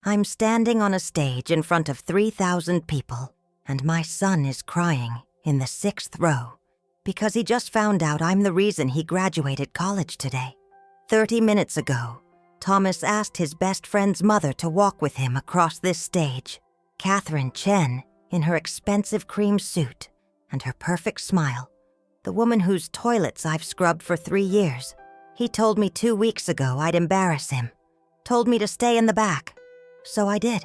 I'm standing on a stage in front of 3,000 people, and my son is crying in the 6th row because he just found out I'm the reason he graduated college today. 30 minutes ago, Thomas asked his best friend's mother to walk with him across this stage. Catherine Chen, in her expensive cream suit and her perfect smile, the woman whose toilets I've scrubbed for 3 years. He told me 2 weeks ago I'd embarrass him, told me to stay in the back. So I did.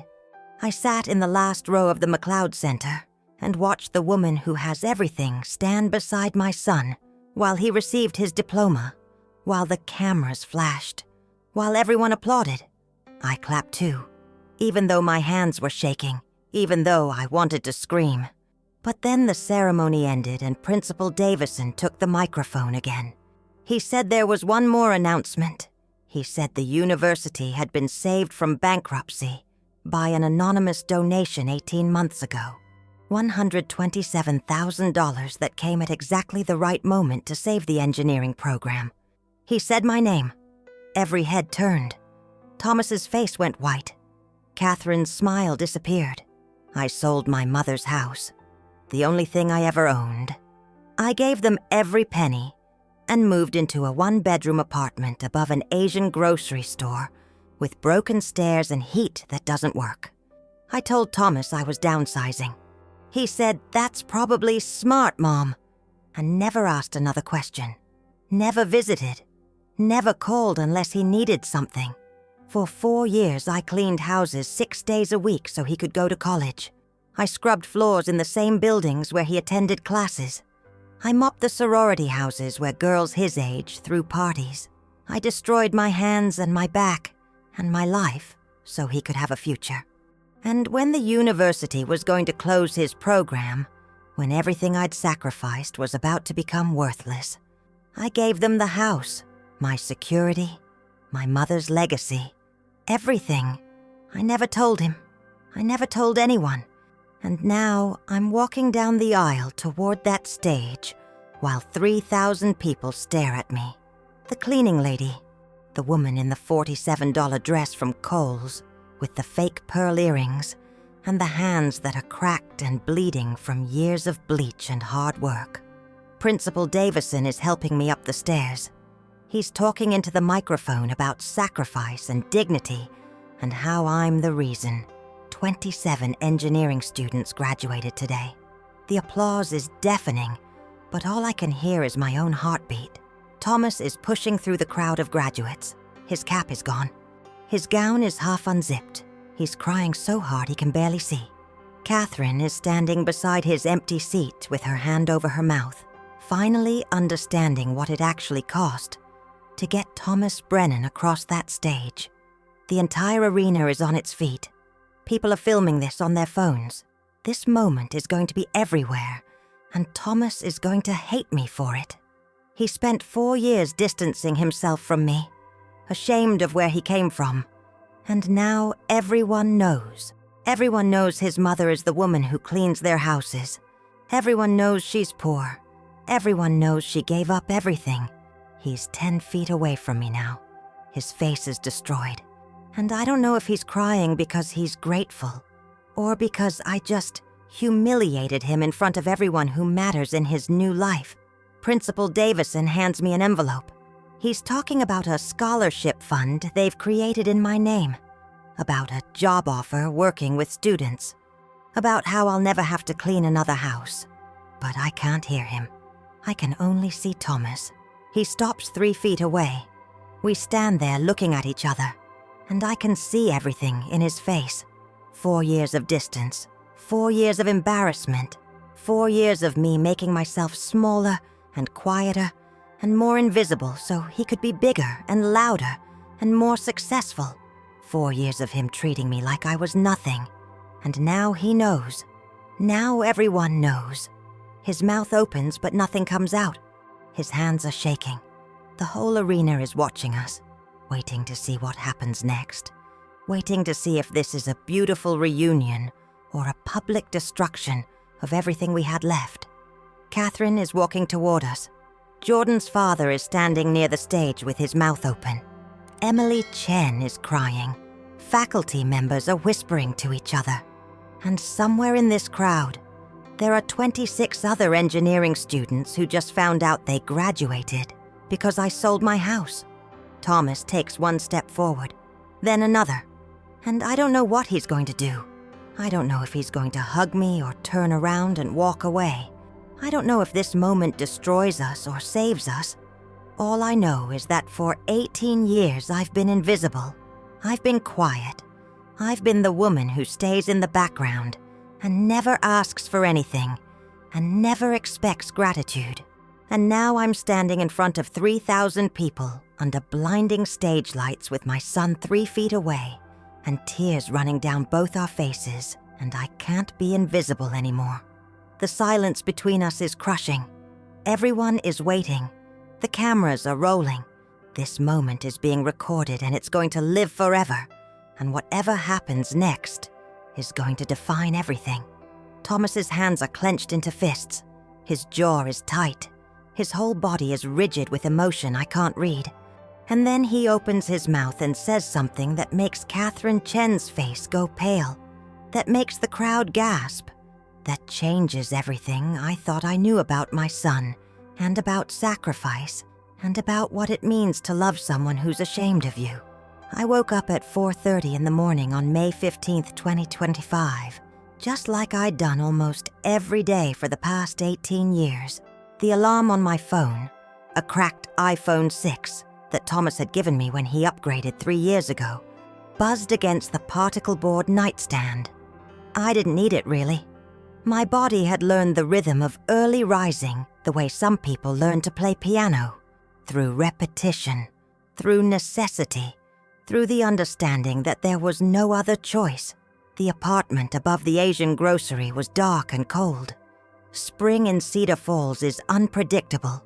I sat in the last row of the McLeod Center and watched the woman who has everything stand beside my son while he received his diploma, while the cameras flashed, while everyone applauded. I clapped too, even though my hands were shaking, even though I wanted to scream. But then the ceremony ended and Principal Davison took the microphone again. He said there was one more announcement. He said the university had been saved from bankruptcy by an anonymous donation 18 months ago. $127,000 that came at exactly the right moment to save the engineering program. He said my name. Every head turned. Thomas's face went white. Catherine's smile disappeared. I sold my mother's house, the only thing I ever owned. I gave them every penny and moved into a 1-bedroom apartment above an Asian grocery store with broken stairs and heat that doesn't work. I told Thomas I was downsizing. He said, "That's probably smart, Mom," and never asked another question. Never visited. Never called unless he needed something. For 4 years, I cleaned houses 6 days a week so he could go to college. I scrubbed floors in the same buildings where he attended classes. I mopped the sorority houses where girls his age threw parties. I destroyed my hands and my back and my life so he could have a future. And when the university was going to close his program, when everything I'd sacrificed was about to become worthless, I gave them the house, my security, my mother's legacy, everything. I never told him. I never told anyone. And now I'm walking down the aisle toward that stage while 3,000 people stare at me. The cleaning lady, the woman in the $47 dress from Kohl's with the fake pearl earrings and the hands that are cracked and bleeding from years of bleach and hard work. Principal Davison is helping me up the stairs. He's talking into the microphone about sacrifice and dignity and how I'm the reason 27 engineering students graduated today. The applause is deafening, but all I can hear is my own heartbeat. Thomas is pushing through the crowd of graduates. His cap is gone. His gown is half unzipped. He's crying so hard he can barely see. Catherine is standing beside his empty seat with her hand over her mouth, finally understanding what it actually cost to get Thomas Brennan across that stage. The entire arena is on its feet. People are filming this on their phones. This moment is going to be everywhere, and Thomas is going to hate me for it. He spent 4 years distancing himself from me, ashamed of where he came from. And now everyone knows. Everyone knows his mother is the woman who cleans their houses. Everyone knows she's poor. Everyone knows she gave up everything. He's 10 feet away from me now. His face is destroyed. And I don't know if he's crying because he's grateful, or because I just humiliated him in front of everyone who matters in his new life. Principal Davison hands me an envelope. He's talking about a scholarship fund they've created in my name, about a job offer working with students, about how I'll never have to clean another house. But I can't hear him. I can only see Thomas. He stops 3 feet away. We stand there looking at each other, and I can see everything in his face. 4 years of distance, 4 years of embarrassment, 4 years of me making myself smaller and quieter and more invisible so he could be bigger and louder and more successful. 4 years of him treating me like I was nothing. And now he knows. Now everyone knows. His mouth opens but nothing comes out. His hands are shaking. The whole arena is watching us, waiting to see what happens next, waiting to see if this is a beautiful reunion or a public destruction of everything we had left. Catherine is walking toward us. Jordan's father is standing near the stage with his mouth open. Emily Chen is crying, Faculty members are whispering to each other. And somewhere in this crowd, there are 26 other engineering students who just found out they graduated because I sold my house. Thomas takes one step forward, then another, and I don't know what he's going to do. I don't know if he's going to hug me or turn around and walk away. I don't know if this moment destroys us or saves us. All I know is that for 18 years I've been invisible. I've been quiet. I've been the woman who stays in the background and never asks for anything and never expects gratitude. And now I'm standing in front of 3,000 people under blinding stage lights with my son 3 feet away and tears running down both our faces, and I can't be invisible anymore. The silence between us is crushing. Everyone is waiting. The cameras are rolling. This moment is being recorded and it's going to live forever. And whatever happens next is going to define everything. Thomas's hands are clenched into fists. His jaw is tight. His whole body is rigid with emotion I can't read. And then he opens his mouth and says something that makes Catherine Chen's face go pale, that makes the crowd gasp, that changes everything I thought I knew about my son, and about sacrifice, and about what it means to love someone who's ashamed of you. I woke up at 4:30 in the morning on May 15th, 2025, just like I'd done almost every day for the past 18 years. The alarm on my phone, a cracked iPhone 6 that Thomas had given me when he upgraded 3 years ago, buzzed against the particle board nightstand. I didn't need it, really. My body had learned the rhythm of early rising the way some people learn to play piano, through repetition, through necessity, through the understanding that there was no other choice. The apartment above the Asian grocery was dark and cold. Spring in Cedar Falls is unpredictable.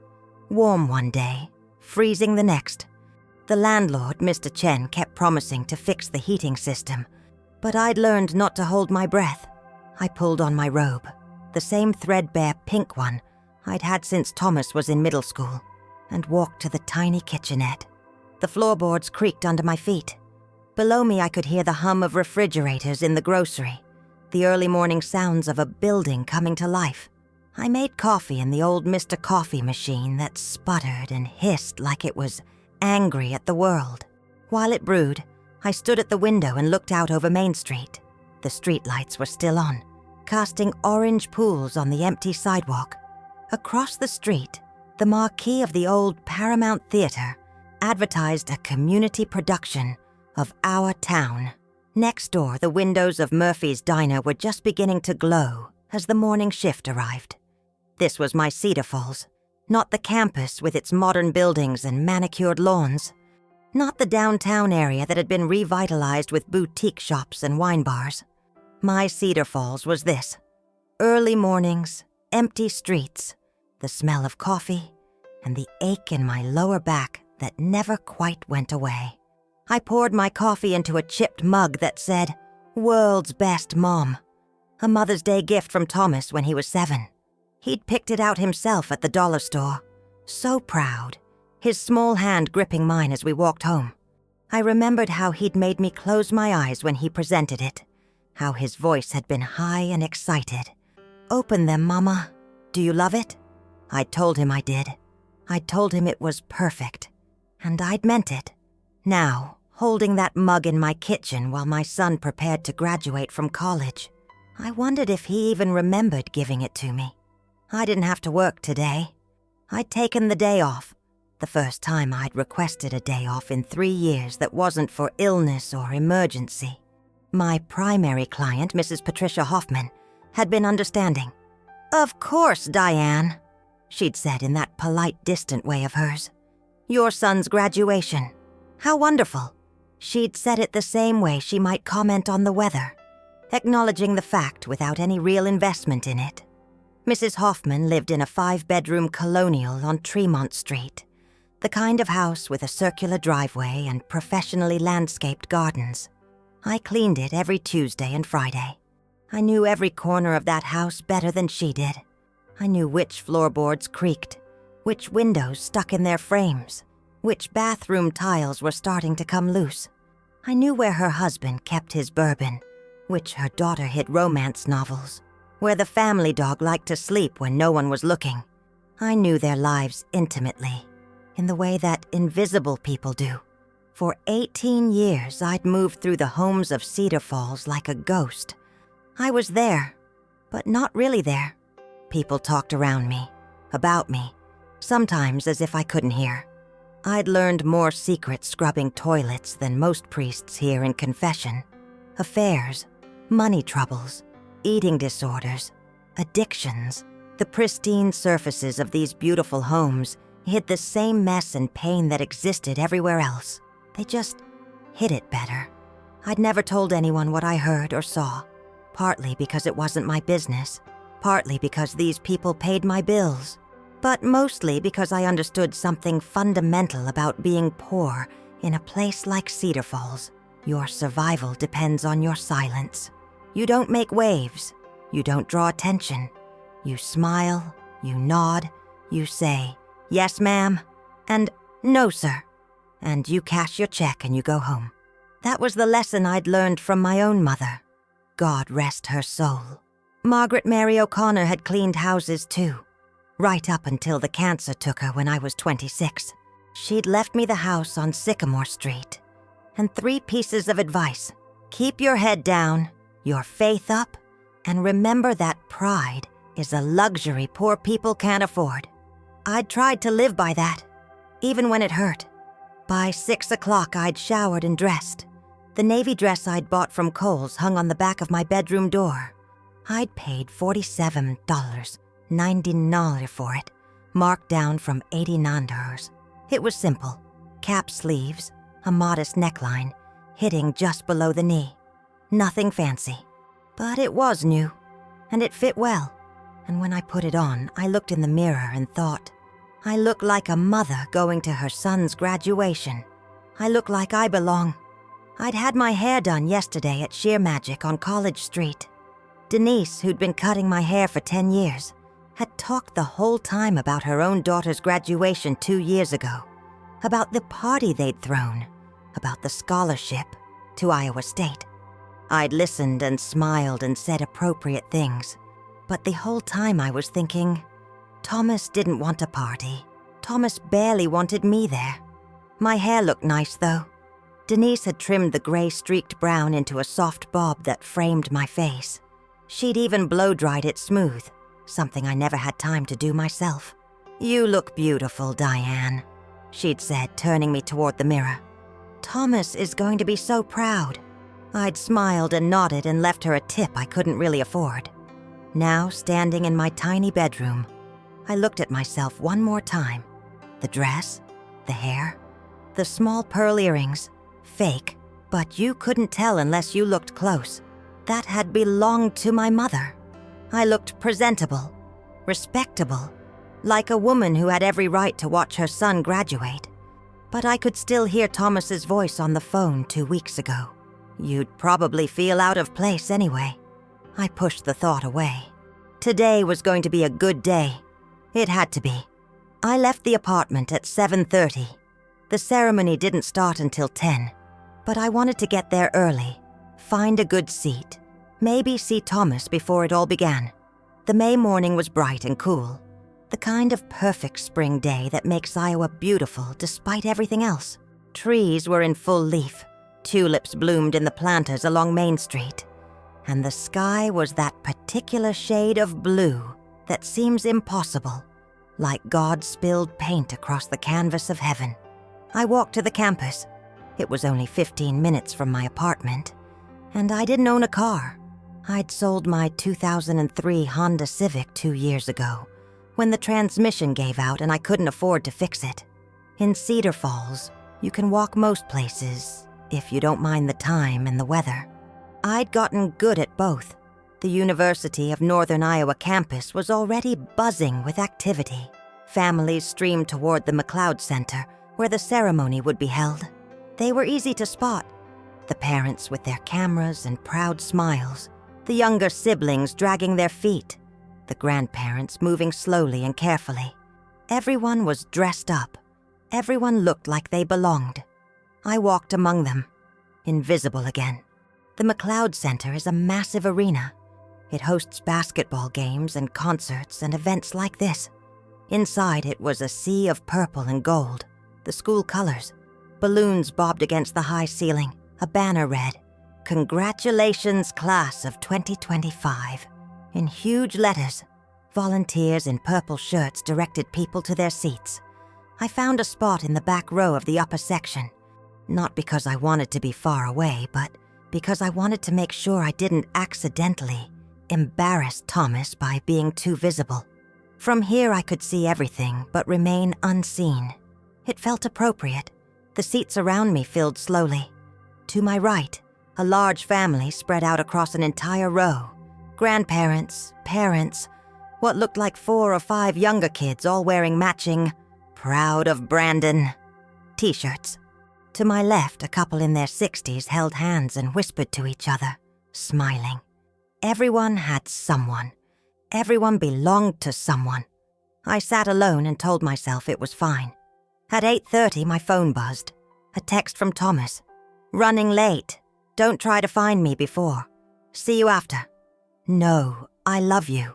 Warm one day, freezing the next. The landlord, Mr. Chen, kept promising to fix the heating system, but I'd learned not to hold my breath. I pulled on my robe, the same threadbare pink one I'd had since Thomas was in middle school, and walked to the tiny kitchenette. The floorboards creaked under my feet. Below me I could hear the hum of refrigerators in the grocery, the early morning sounds of a building coming to life. I made coffee in the old Mr. Coffee machine that sputtered and hissed like it was angry at the world. While it brewed, I stood at the window and looked out over Main Street. The streetlights were still on, casting orange pools on the empty sidewalk. Across the street, the marquee of the old Paramount Theater advertised a community production of Our Town. Next door, the windows of Murphy's Diner were just beginning to glow as the morning shift arrived. This was my Cedar Falls, not the campus with its modern buildings and manicured lawns, not the downtown area that had been revitalized with boutique shops and wine bars. My Cedar Falls was this: early mornings, empty streets, the smell of coffee, and the ache in my lower back that never quite went away. I poured my coffee into a chipped mug that said, "World's Best Mom," a Mother's Day gift from Thomas when he was 7. He'd picked it out himself at the dollar store. So proud, his small hand gripping mine as we walked home. I remembered how he'd made me close my eyes when he presented it, how his voice had been high and excited. "Open them, Mama. Do you love it?" I'd told him I did. I'd told him it was perfect, and I'd meant it. Now, holding that mug in my kitchen while my son prepared to graduate from college, I wondered if he even remembered giving it to me. I didn't have to work today. I'd taken the day off, the first time I'd requested a day off in 3 years that wasn't for illness or emergency. My primary client, Mrs. Patricia Hoffman, had been understanding. "Of course, Diane," she'd said in that polite, distant way of hers. "Your son's graduation. How wonderful." She'd said it the same way she might comment on the weather, acknowledging the fact without any real investment in it. Mrs. Hoffman lived in a 5-bedroom colonial on Tremont Street, the kind of house with a circular driveway and professionally landscaped gardens. I cleaned it every Tuesday and Friday. I knew every corner of that house better than she did. I knew which floorboards creaked, which windows stuck in their frames, which bathroom tiles were starting to come loose. I knew where her husband kept his bourbon, which her daughter hid romance novels, where the family dog liked to sleep when no one was looking. I knew their lives intimately, in the way that invisible people do. For 18 years, I'd moved through the homes of Cedar Falls like a ghost. I was there, but not really there. People talked around me, about me, sometimes as if I couldn't hear. I'd learned more secrets scrubbing toilets than most priests here in confession. Affairs, money troubles, eating disorders, addictions. The pristine surfaces of these beautiful homes hid the same mess and pain that existed everywhere else. They just hid it better. I'd never told anyone what I heard or saw, partly because it wasn't my business, partly because these people paid my bills, but mostly because I understood something fundamental about being poor in a place like Cedar Falls. Your survival depends on your silence. You don't make waves. You don't draw attention. You smile, you nod, you say, "Yes, ma'am," and "No, sir," and you cash your check and you go home. That was the lesson I'd learned from my own mother. God rest her soul. Margaret Mary O'Connor had cleaned houses too, right up until the cancer took her when I was 26. She'd left me the house on Sycamore Street. And 3 pieces of advice: keep your head down, your faith up, and remember that pride is a luxury poor people can't afford. I'd tried to live by that, even when it hurt. By 6 o'clock, I'd showered and dressed. The navy dress I'd bought from Kohl's hung on the back of my bedroom door. I'd paid $47.99 for it, marked down from $89. It was simple: cap sleeves, a modest neckline, hitting just below the knee. Nothing fancy. But it was new, and it fit well. And when I put it on, I looked in the mirror and thought, I look like a mother going to her son's graduation. I look like I belong. I'd had my hair done yesterday at Sheer Magic on College Street. Denise, who'd been cutting my hair for 10 years, had talked the whole time about her own daughter's graduation 2 years ago, about the party they'd thrown, about the scholarship to Iowa State. I'd listened and smiled and said appropriate things, but the whole time I was thinking, Thomas didn't want a party. Thomas barely wanted me there. My hair looked nice, though. Denise had trimmed the gray streaked brown into a soft bob that framed my face. She'd even blow-dried it smooth, something I never had time to do myself. "You look beautiful, Diane," she'd said, turning me toward the mirror. "Thomas is going to be so proud." I'd smiled and nodded and left her a tip I couldn't really afford. Now, standing in my tiny bedroom, I looked at myself one more time. The dress, the hair, the small pearl earrings, fake, but you couldn't tell unless you looked close. That had belonged to my mother. I looked presentable, respectable, like a woman who had every right to watch her son graduate. But I could still hear Thomas's voice on the phone 2 weeks ago. "You'd probably feel out of place anyway." I pushed the thought away. Today was going to be a good day. It had to be. I left the apartment at 7:30. The ceremony didn't start until 10, but I wanted to get there early, find a good seat, maybe see Thomas before it all began. The May morning was bright and cool, the kind of perfect spring day that makes Iowa beautiful despite everything else. Trees were in full leaf, tulips bloomed in the planters along Main Street, and the sky was that particular shade of blue that seems impossible, like God spilled paint across the canvas of heaven. I walked to the campus. It was only 15 minutes from my apartment, and I didn't own a car. I'd sold my 2003 Honda Civic 2 years ago, when the transmission gave out and I couldn't afford to fix it. In Cedar Falls, you can walk most places, if you don't mind the time and the weather. I'd gotten good at both. The University of Northern Iowa campus was already buzzing with activity. Families streamed toward the McLeod Center, where the ceremony would be held. They were easy to spot. The parents with their cameras and proud smiles, the younger siblings dragging their feet, the grandparents moving slowly and carefully. Everyone was dressed up. Everyone looked like they belonged. I walked among them. invisible again. The McLeod Center is a massive arena. It hosts basketball games and concerts and events like this. Inside it was a sea of purple and gold, the school colors. Balloons bobbed against the high ceiling. A banner read, "Congratulations, class of 2025." In huge letters, volunteers in purple shirts directed people to their seats. I found a spot in the back row of the upper section, not because I wanted to be far away, but because I wanted to make sure I didn't accidentally embarrass Thomas by being too visible. From here I could see everything but remain unseen. It felt appropriate. The seats around me filled slowly. To my right, a large family spread out across an entire row. Grandparents, parents, what looked like 4 or 5 younger kids all wearing matching "Proud of Brandon" t-shirts. To my left, a couple in their 60s held hands and whispered to each other, smiling. Everyone had someone. Everyone belonged to someone. I sat alone and told myself it was fine. At 8:30, my phone buzzed. A text from Thomas. "Running late. Don't try to find me before. See you after. No, I love you.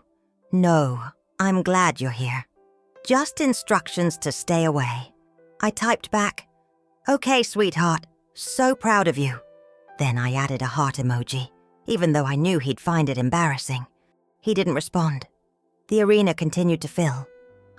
No, I'm glad you're here. Just instructions to stay away." I typed back, "Okay, sweetheart. So proud of you." Then I added a heart emoji, even though I knew he'd find it embarrassing. He didn't respond. The arena continued to fill.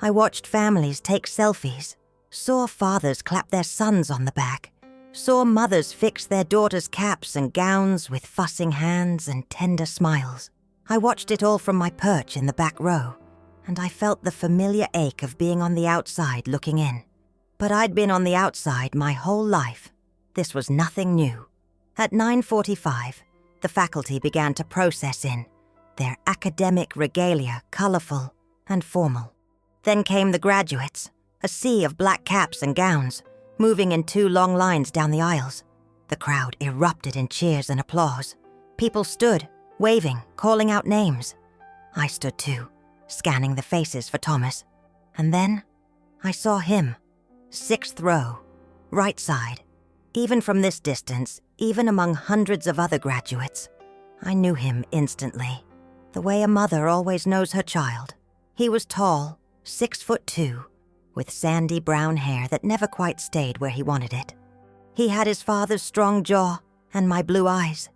I watched families take selfies, saw fathers clap their sons on the back, saw mothers fix their daughters' caps and gowns with fussing hands and tender smiles. I watched it all from my perch in the back row, and I felt the familiar ache of being on the outside looking in. But I'd been on the outside my whole life. This was nothing new. At 9:45, the faculty began to process in, their academic regalia colorful and formal. Then came the graduates, a sea of black caps and gowns, moving in 2 long lines down the aisles. The crowd erupted in cheers and applause. People stood, waving, calling out names. I stood too, scanning the faces for Thomas. And then I saw him, 6th row, right side. Even from this distance, even among hundreds of other graduates, I knew him instantly, the way a mother always knows her child. He was tall, 6'2", with sandy brown hair that never quite stayed where he wanted it. He had his father's strong jaw and my blue eyes.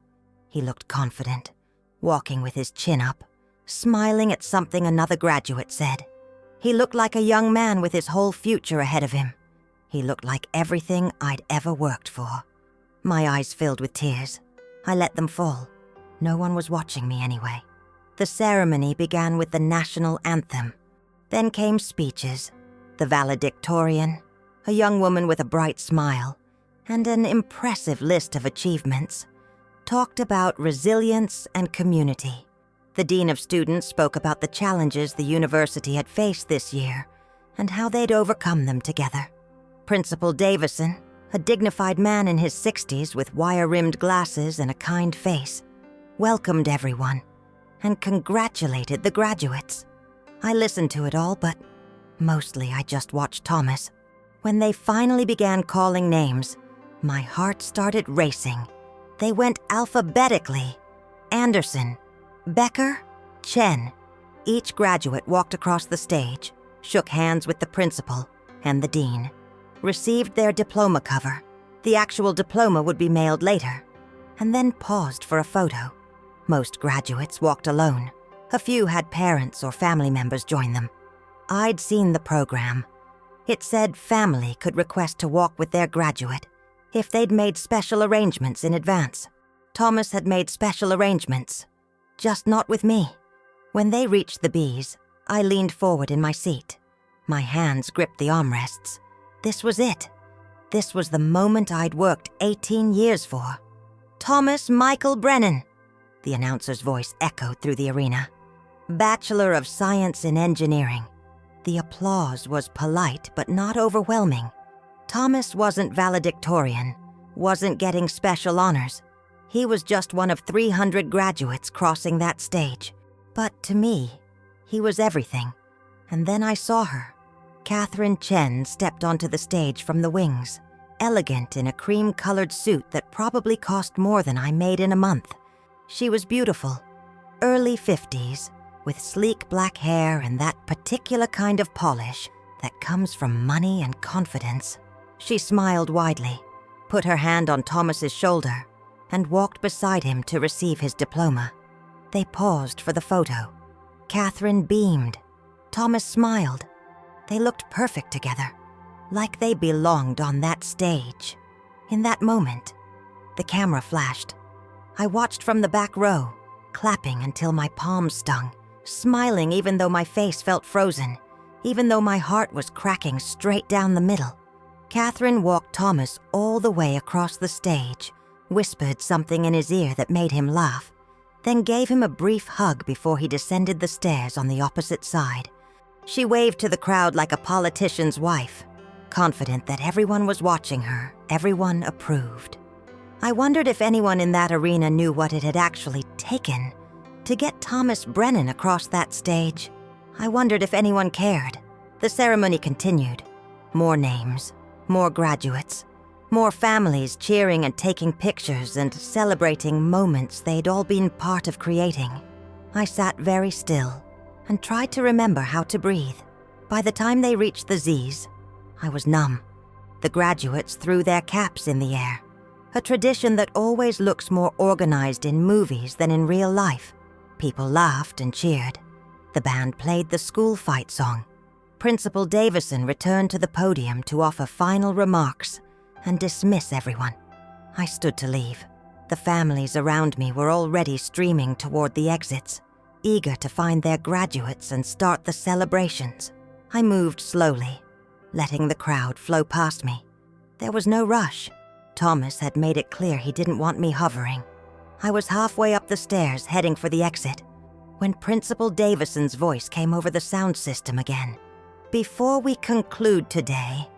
He looked confident, walking with his chin up, smiling at something another graduate said. He looked like a young man with his whole future ahead of him. He looked like everything I'd ever worked for. My eyes filled with tears. I let them fall. No one was watching me anyway. The ceremony began with the national anthem. Then came speeches, the valedictorian, a young woman with a bright smile, and an impressive list of achievements, talked about resilience and community. The dean of students spoke about the challenges the university had faced this year and how they'd overcome them together. Principal Davison, a dignified man in his 60s with wire-rimmed glasses and a kind face, welcomed everyone and congratulated the graduates. I listened to it all, but mostly I just watched Thomas. When they finally began calling names, my heart started racing. They went alphabetically. Anderson, Becker, Chen. Each graduate walked across the stage, shook hands with the principal and the dean, received their diploma cover. The actual diploma would be mailed later, and then paused for a photo. Most graduates walked alone. A few had parents or family members join them. I'd seen the program. It said family could request to walk with their graduate if they'd made special arrangements in advance. Thomas had made special arrangements, just not with me. When they reached the B's, I leaned forward in my seat. My hands gripped the armrests. This was it. This was the moment I'd worked 18 years for. "Thomas Michael Brennan," the announcer's voice echoed through the arena. "Bachelor of Science in Engineering." The applause was polite but not overwhelming. Thomas wasn't valedictorian, wasn't getting special honors. He was just one of 300 graduates crossing that stage. But to me, he was everything. And then I saw her. Catherine Chen stepped onto the stage from the wings. elegant in a cream-colored suit that probably cost more than I made in a month. She was beautiful, early 50s, with sleek black hair and that particular kind of polish that comes from money and confidence. She smiled widely, put her hand on Thomas's shoulder, and walked beside him to receive his diploma. They paused for the photo. Catherine beamed. Thomas smiled. They looked perfect together, like they belonged on that stage. In that moment, the camera flashed. I watched from the back row, clapping until my palms stung, smiling even though my face felt frozen, even though my heart was cracking straight down the middle. Catherine walked Thomas all the way across the stage, whispered something in his ear that made him laugh, then gave him a brief hug before he descended the stairs on the opposite side. She waved to the crowd like a politician's wife, confident that everyone was watching her, everyone approved. I wondered if anyone in that arena knew what it had actually taken to get Thomas Brennan across that stage. I wondered if anyone cared. The ceremony continued. More names, more graduates, more families cheering and taking pictures and celebrating moments they'd all been part of creating. I sat very still and tried to remember how to breathe. By the time they reached the Z's, I was numb. The graduates threw their caps in the air, a tradition that always looks more organized in movies than in real life. People laughed and cheered. The band played the school fight song. Principal Davison returned to the podium to offer final remarks and dismiss everyone. I stood to leave. The families around me were already streaming toward the exits, eager to find their graduates and start the celebrations. I moved slowly, letting the crowd flow past me. There was no rush. Thomas had made it clear he didn't want me hovering. I was halfway up the stairs heading for the exit when Principal Davison's voice came over the sound system again. Before we conclude today,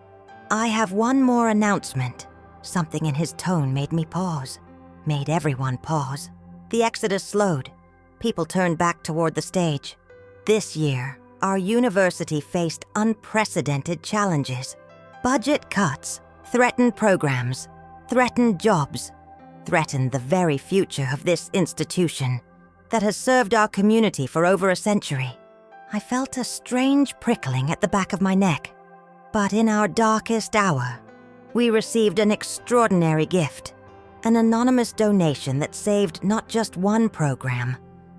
I have one more announcement. Something in his tone made me pause, made everyone pause. The exodus slowed. People turned back toward the stage. This year, our university faced unprecedented challenges. Budget cuts, threatened programs, threatened jobs, threatened the very future of this institution that has served our community for over a century. I felt a strange prickling at the back of my neck. But in our darkest hour, we received an extraordinary gift, an anonymous donation that saved not just one program,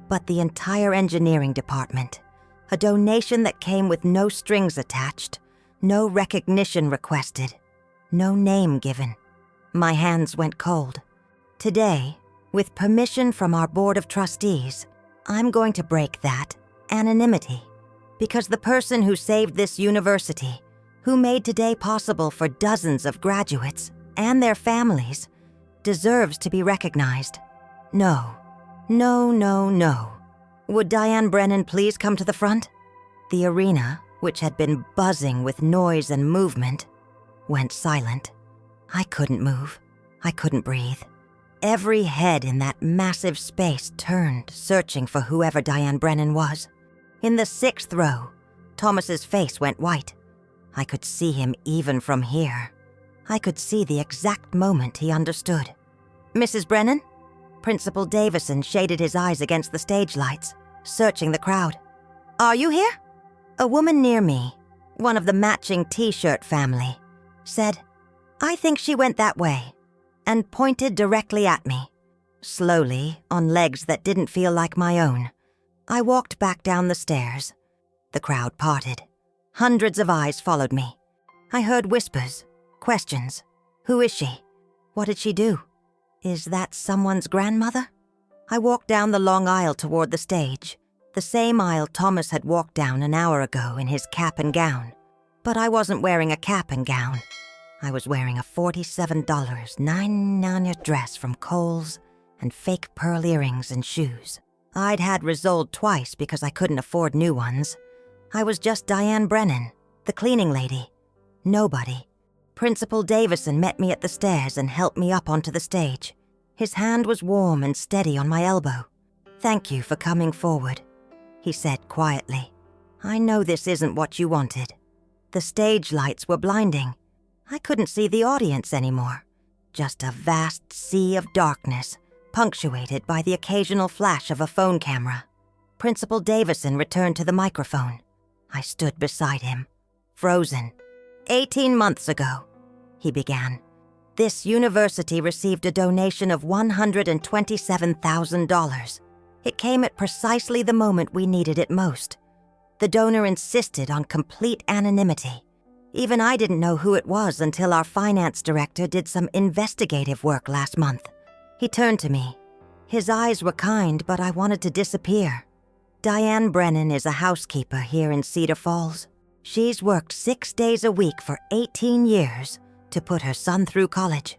but the entire engineering department. A donation that came with no strings attached, no recognition requested, no name given. My hands went cold. Today, with permission from our board of trustees, I'm going to break that anonymity, because the person who saved this university, who made today possible for dozens of graduates and their families, deserves to be recognized. No. Would Diane Brennan please come to the front? The arena, which had been buzzing with noise and movement, went silent. I couldn't move. I couldn't breathe. Every head in that massive space turned, searching for whoever Diane Brennan was. In the 6th row, Thomas's face went white. I could see him even from here. I could see the exact moment he understood. Mrs. Brennan? Principal Davison shaded his eyes against the stage lights, searching the crowd. Are you here? A woman near me, one of the matching t-shirt family, said, I think she went that way, and pointed directly at me. Slowly, on legs that didn't feel like my own, I walked back down the stairs. The crowd parted. Hundreds of eyes followed me. I heard whispers, questions. Who is she? What did she do? Is that someone's grandmother? I walked down the long aisle toward the stage, the same aisle Thomas had walked down an hour ago in his cap and gown. But I wasn't wearing a cap and gown. I was wearing a $47.99 dress from Kohl's and fake pearl earrings and shoes. I'd had resoled twice because I couldn't afford new ones. I was just Diane Brennan, the cleaning lady. Nobody. Principal Davison met me at the stairs and helped me up onto the stage. His hand was warm and steady on my elbow. Thank you for coming forward, he said quietly. I know this isn't what you wanted. The stage lights were blinding. I couldn't see the audience anymore. Just a vast sea of darkness, punctuated by the occasional flash of a phone camera. Principal Davison returned to the microphone. I stood beside him, frozen. 18 months ago, he began, this university received a donation of $127,000. It came at precisely the moment we needed it most. The donor insisted on complete anonymity. Even I didn't know who it was until our finance director did some investigative work last month. He turned to me. His eyes were kind, but I wanted to disappear. Diane Brennan is a housekeeper here in Cedar Falls. She's worked 6 days a week for 18 years to put her son through college.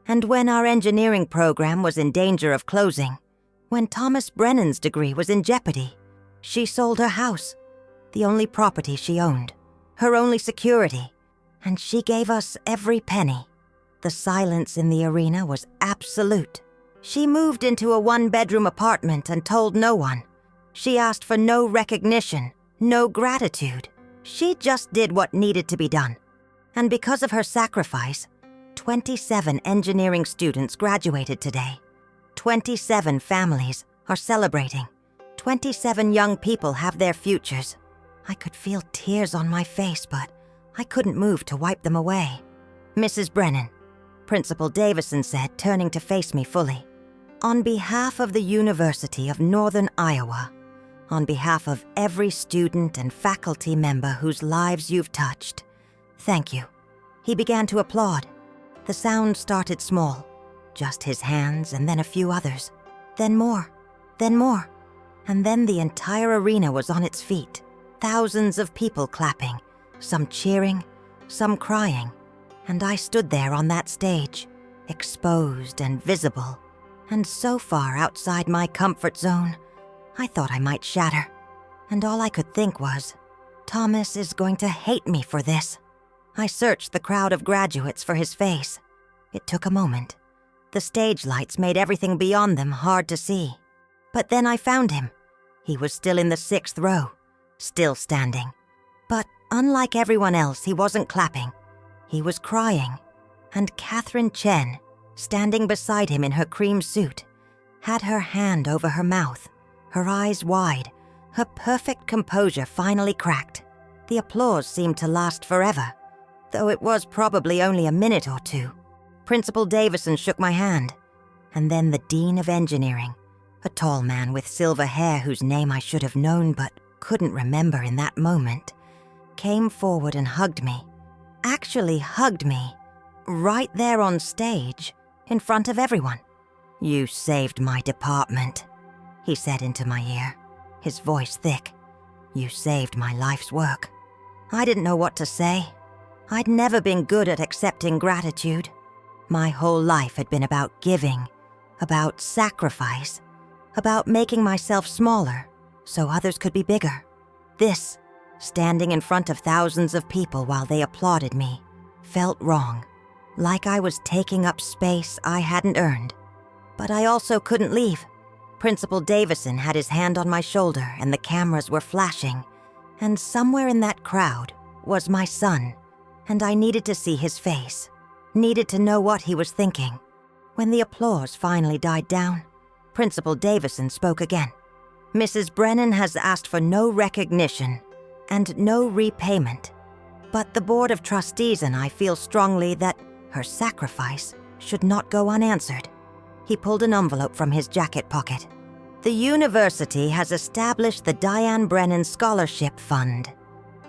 And when our engineering program was in danger of closing, when Thomas Brennan's degree was in jeopardy, she sold her house, the only property she owned, her only security, and she gave us every penny. The silence in the arena was absolute. She moved into a one-bedroom apartment and told no one. She asked for no recognition, no gratitude. She just did what needed to be done. And because of her sacrifice, 27 engineering students graduated today. 27 families are celebrating. 27 young people have their futures. I could feel tears on my face, but I couldn't move to wipe them away. Mrs. Brennan, Principal Davison said, turning to face me fully. On behalf of the University of Northern Iowa, on behalf of every student and faculty member whose lives you've touched, thank you. He began to applaud. The sound started small, just his hands and then a few others, then more, and then the entire arena was on its feet. Thousands of people clapping, some cheering, some crying, and I stood there on that stage, exposed and visible, and so far outside my comfort zone, I thought I might shatter. And all I could think was, Thomas is going to hate me for this. I searched the crowd of graduates for his face. It took a moment. The stage lights made everything beyond them hard to see. But then I found him. He was still in the 6th row, still standing. But unlike everyone else, he wasn't clapping. He was crying. And Catherine Chen, standing beside him in her cream suit, had her hand over her mouth, her eyes wide, her perfect composure finally cracked. The applause seemed to last forever, though it was probably only a minute or two. Principal Davison shook my hand, and then the Dean of Engineering, a tall man with silver hair whose name I should have known but couldn't remember in that moment, came forward and hugged me. Actually hugged me, right there on stage, in front of everyone. "You saved my department," he said into my ear, his voice thick. "You saved my life's work." I didn't know what to say. I'd never been good at accepting gratitude. My whole life had been about giving, about sacrifice, about making myself smaller so others could be bigger. This, standing in front of thousands of people while they applauded me, felt wrong, like I was taking up space I hadn't earned. But I also couldn't leave. Principal Davison had his hand on my shoulder and the cameras were flashing, and somewhere in that crowd was my son, and I needed to see his face, needed to know what he was thinking. When the applause finally died down, Principal Davison spoke again. "Mrs. Brennan has asked for no recognition and no repayment, but the Board of Trustees and I feel strongly that her sacrifice should not go unanswered." He pulled an envelope from his jacket pocket. "The university has established the Diane Brennan Scholarship Fund.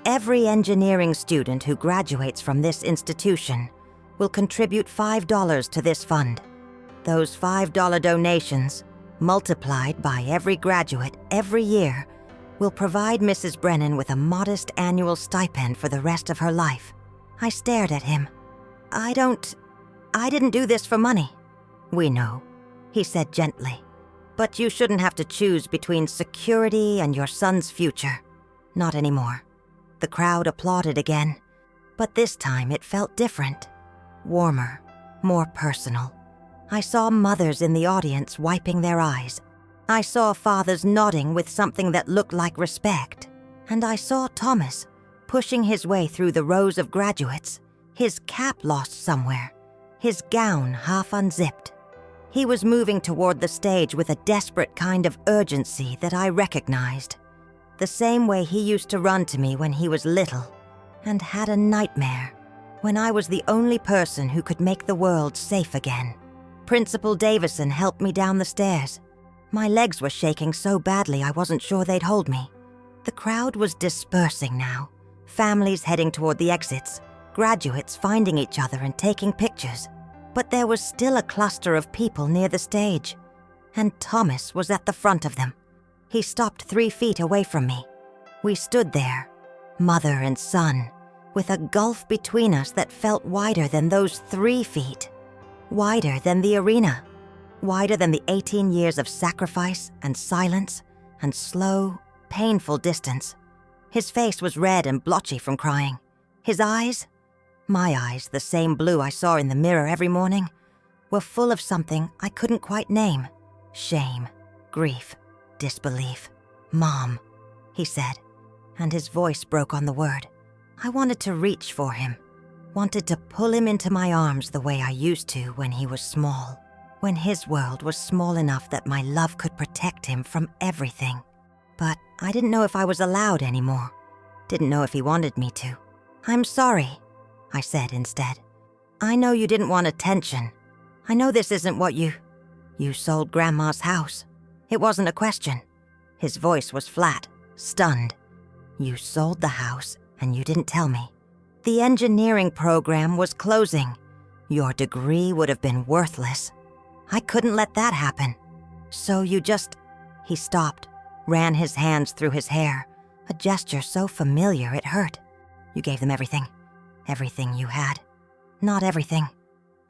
Every engineering student who graduates from this institution will contribute $5 to this fund. Those $5 donations, multiplied by every graduate every year, will provide Mrs. Brennan with a modest annual stipend for the rest of her life." I stared at him. I didn't do this for money." "We know," he said gently. "But you shouldn't have to choose between security and your son's future. Not anymore." The crowd applauded again, but this time it felt different, warmer, more personal. I saw mothers in the audience wiping their eyes. I saw fathers nodding with something that looked like respect. And I saw Thomas pushing his way through the rows of graduates, his cap lost somewhere, his gown half unzipped. He was moving toward the stage with a desperate kind of urgency that I recognized, the same way he used to run to me when he was little and had a nightmare, when I was the only person who could make the world safe again. Principal Davison helped me down the stairs. My legs were shaking so badly I wasn't sure they'd hold me. The crowd was dispersing now, families heading toward the exits, graduates finding each other and taking pictures. But there was still a cluster of people near the stage, and Thomas was at the front of them. He stopped 3 feet away from me. We stood there, mother and son, with a gulf between us that felt wider than those 3 feet, wider than the arena, wider than the 18 years of sacrifice and silence and slow, painful distance. His face was red and blotchy from crying. His eyes, my eyes, the same blue I saw in the mirror every morning, were full of something I couldn't quite name. Shame, grief, disbelief. "Mom," he said, and his voice broke on the word. I wanted to reach for him, wanted to pull him into my arms the way I used to when he was small, when his world was small enough that my love could protect him from everything. But I didn't know if I was allowed anymore, didn't know if he wanted me to. "I'm sorry," I said instead. "I know you didn't want attention. I know this isn't what you sold Grandma's house. It wasn't a question." His voice was flat, stunned. "You sold the house and you didn't tell me. The engineering program was closing. Your degree would have been worthless. I couldn't let that happen. So you just..." He stopped, ran his hands through his hair, a gesture so familiar it hurt. "You gave them everything. Everything you had." "Not everything,"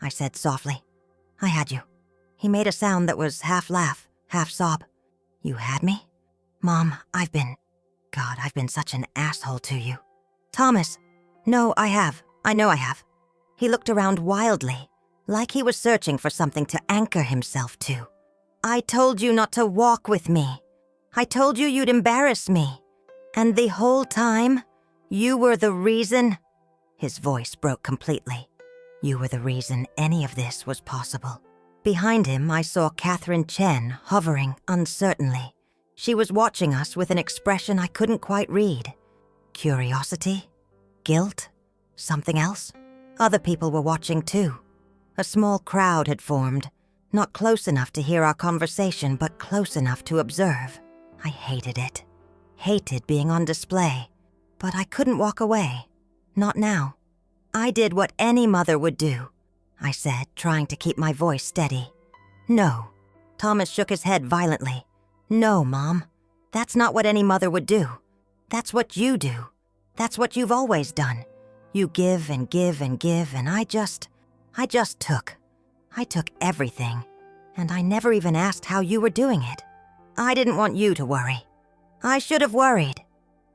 I said softly. "I had you." He made a sound that was half laugh, half sob. "You had me? Mom, I've been such an asshole to you." "Thomas." "No, I have. I know I have." He looked around wildly, like he was searching for something to anchor himself to. "I told you not to walk with me. I told you you'd embarrass me. And the whole time, you were the reason..." His voice broke completely. "You were the reason any of this was possible." Behind him, I saw Catherine Chen hovering uncertainly. She was watching us with an expression I couldn't quite read. Curiosity? Guilt? Something else? Other people were watching too. A small crowd had formed, not close enough to hear our conversation, but close enough to observe. I hated it. Hated being on display. But I couldn't walk away. Not now. "I did what any mother would do," I said, trying to keep my voice steady. "No." Thomas shook his head violently. "No, Mom. That's not what any mother would do. That's what you do. That's what you've always done. You give and give and give, and I just took. I took everything, and I never even asked how you were doing it. I didn't want you to worry. I should have worried."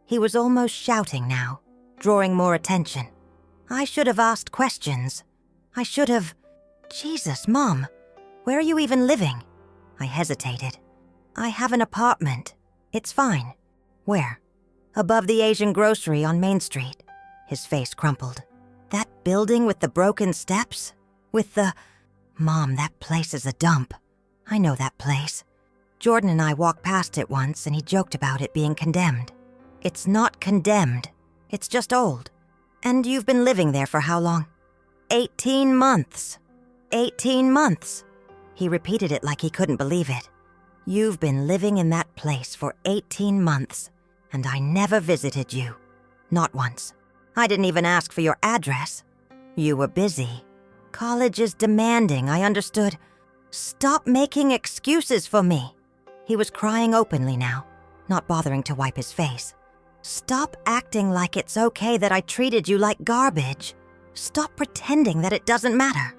He was almost shouting now, drawing more attention. "I should have asked questions. I should have..." "Jesus, Mom, where are you even living?" I hesitated. "I have an apartment. It's fine." "Where?" "Above the Asian grocery on Main Street." His face crumpled. "That building with the broken steps? With the..." "Mom, that place is a dump. I know that place. Jordan and I walked past it once and he joked about it being condemned. It's not condemned. It's just old. And you've been living there for how long?" 18 months. 18 months. He repeated it like he couldn't believe it. "You've been living in that place for 18 months, and I never visited you. Not once. I didn't even ask for your address. You were busy. College is demanding, I understood. Stop making excuses for me." He was crying openly now, not bothering to wipe his face. "Stop acting like it's okay that I treated you like garbage. Stop pretending that it doesn't matter."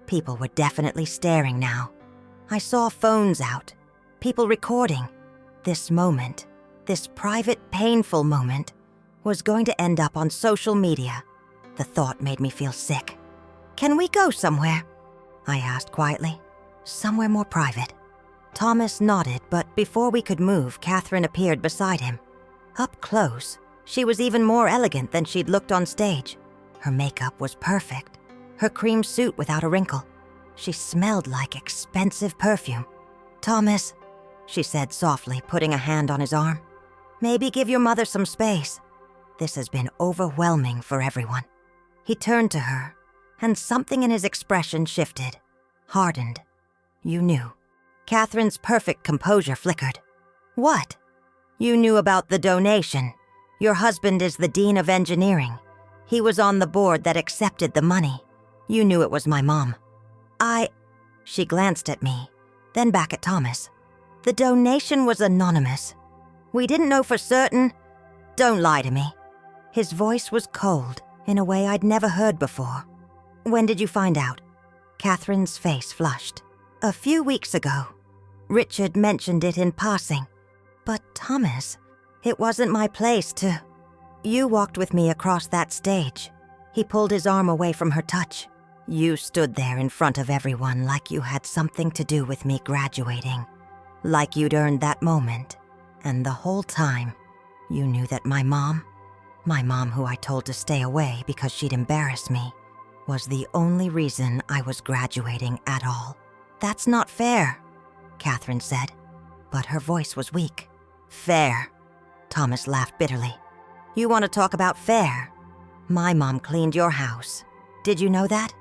People were definitely staring now. I saw phones out, people recording. This moment, this private, painful moment, was going to end up on social media. The thought made me feel sick. "Can we go somewhere?" I asked quietly. "Somewhere more private." Thomas nodded, but before we could move, Catherine appeared beside him. Up close, she was even more elegant than she'd looked on stage. Her makeup was perfect, her cream suit without a wrinkle. She smelled like expensive perfume. "Thomas," she said softly, putting a hand on his arm, "maybe give your mother some space. This has been overwhelming for everyone." He turned to her, and something in his expression shifted, hardened. "You knew." Catherine's perfect composure flickered. "What?" "You knew about the donation. Your husband is the dean of engineering. He was on the board that accepted the money. You knew it was my mom." She glanced at me, then back at Thomas. "The donation was anonymous. We didn't know for certain. Don't lie to me." His voice was cold in a way I'd never heard before. "When did you find out?" Catherine's face flushed. "A few weeks ago. Richard mentioned it in passing. But Thomas, it wasn't my place to..." "You walked with me across that stage." He pulled his arm away from her touch. "You stood there in front of everyone like you had something to do with me graduating. Like you'd earned that moment. And the whole time, you knew that my mom who I told to stay away because she'd embarrass me, was the only reason I was graduating at all." "That's not fair," Catherine said, but her voice was weak. "Fair?" Thomas laughed bitterly. "You want to talk about fair? My mom cleaned your house. Did you know that?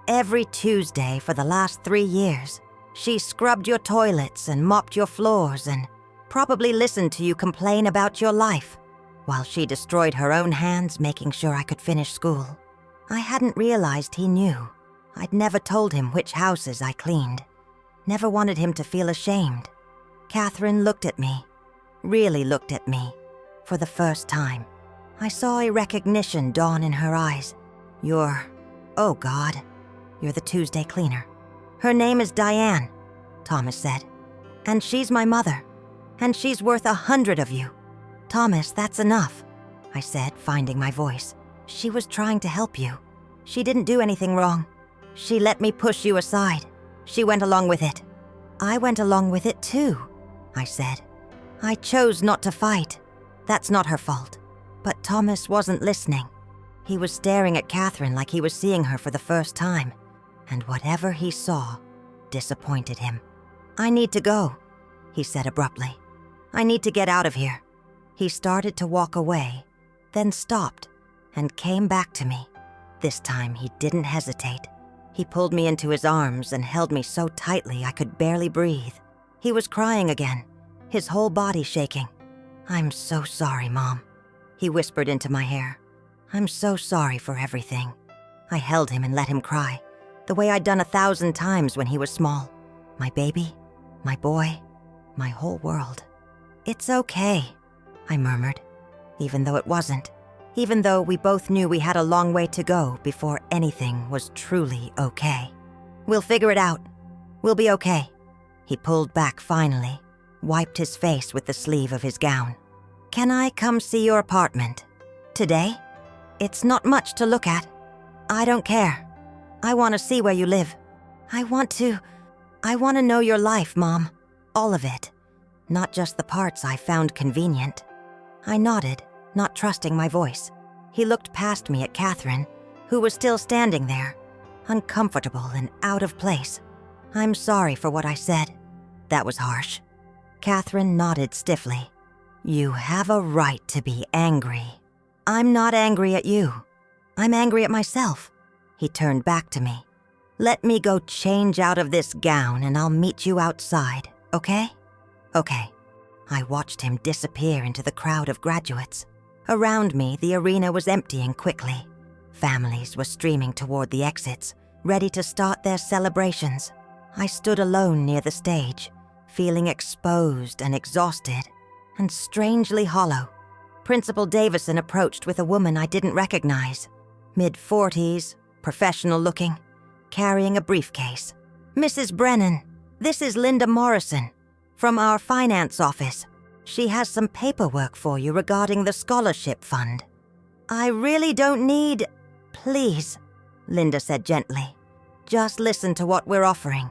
Every Tuesday for the last 3 years. She scrubbed your toilets and mopped your floors and probably listened to you complain about your life, while she destroyed her own hands making sure I could finish school. I hadn't realized he knew. I'd never told him which houses I cleaned. Never wanted him to feel ashamed." Catherine looked at me, really looked at me, for the first time. I saw a recognition dawn in her eyes. Oh God, you're the Tuesday cleaner." "Her name is Diane," Thomas said. "And she's my mother. And she's worth 100 of you." "Thomas, that's enough," I said, finding my voice. "She was trying to help you. She didn't do anything wrong. She let me push you aside. She went along with it." "I went along with it too," I said. "I chose not to fight. That's not her fault." But Thomas wasn't listening. He was staring at Catherine like he was seeing her for the first time, and whatever he saw disappointed him. "I need to go," he said abruptly. "I need to get out of here." He started to walk away, then stopped and came back to me. This time he didn't hesitate. He pulled me into his arms and held me so tightly I could barely breathe. He was crying again, his whole body shaking. "I'm so sorry, Mom," he whispered into my hair. "I'm so sorry for everything." I held him and let him cry, the way I'd done 1,000 times when he was small. My baby, my boy, my whole world. "It's okay," I murmured, even though it wasn't. Even though we both knew we had a long way to go before anything was truly okay. "We'll figure it out. We'll be okay." He pulled back finally, wiped his face with the sleeve of his gown. "Can I come see your apartment? Today? It's not much to look at." "I don't care. I want to see where you live. I want to know your life, Mom. All of it. Not just the parts I found convenient." I nodded, not trusting my voice. He looked past me at Catherine, who was still standing there, uncomfortable and out of place. "I'm sorry for what I said. That was harsh." Catherine nodded stiffly. "You have a right to be angry." "I'm not angry at you. I'm angry at myself." He turned back to me. "Let me go change out of this gown and I'll meet you outside, okay?" "Okay." I watched him disappear into the crowd of graduates. Around me, the arena was emptying quickly. Families were streaming toward the exits, ready to start their celebrations. I stood alone near the stage, feeling exposed and exhausted, and strangely hollow. Principal Davison approached with a woman I didn't recognize. Mid-40s, professional-looking, carrying a briefcase. "Mrs. Brennan, this is Linda Morrison, from our finance office. She has some paperwork for you regarding the scholarship fund." "I really don't need..." "Please," Linda said gently. "Just listen to what we're offering.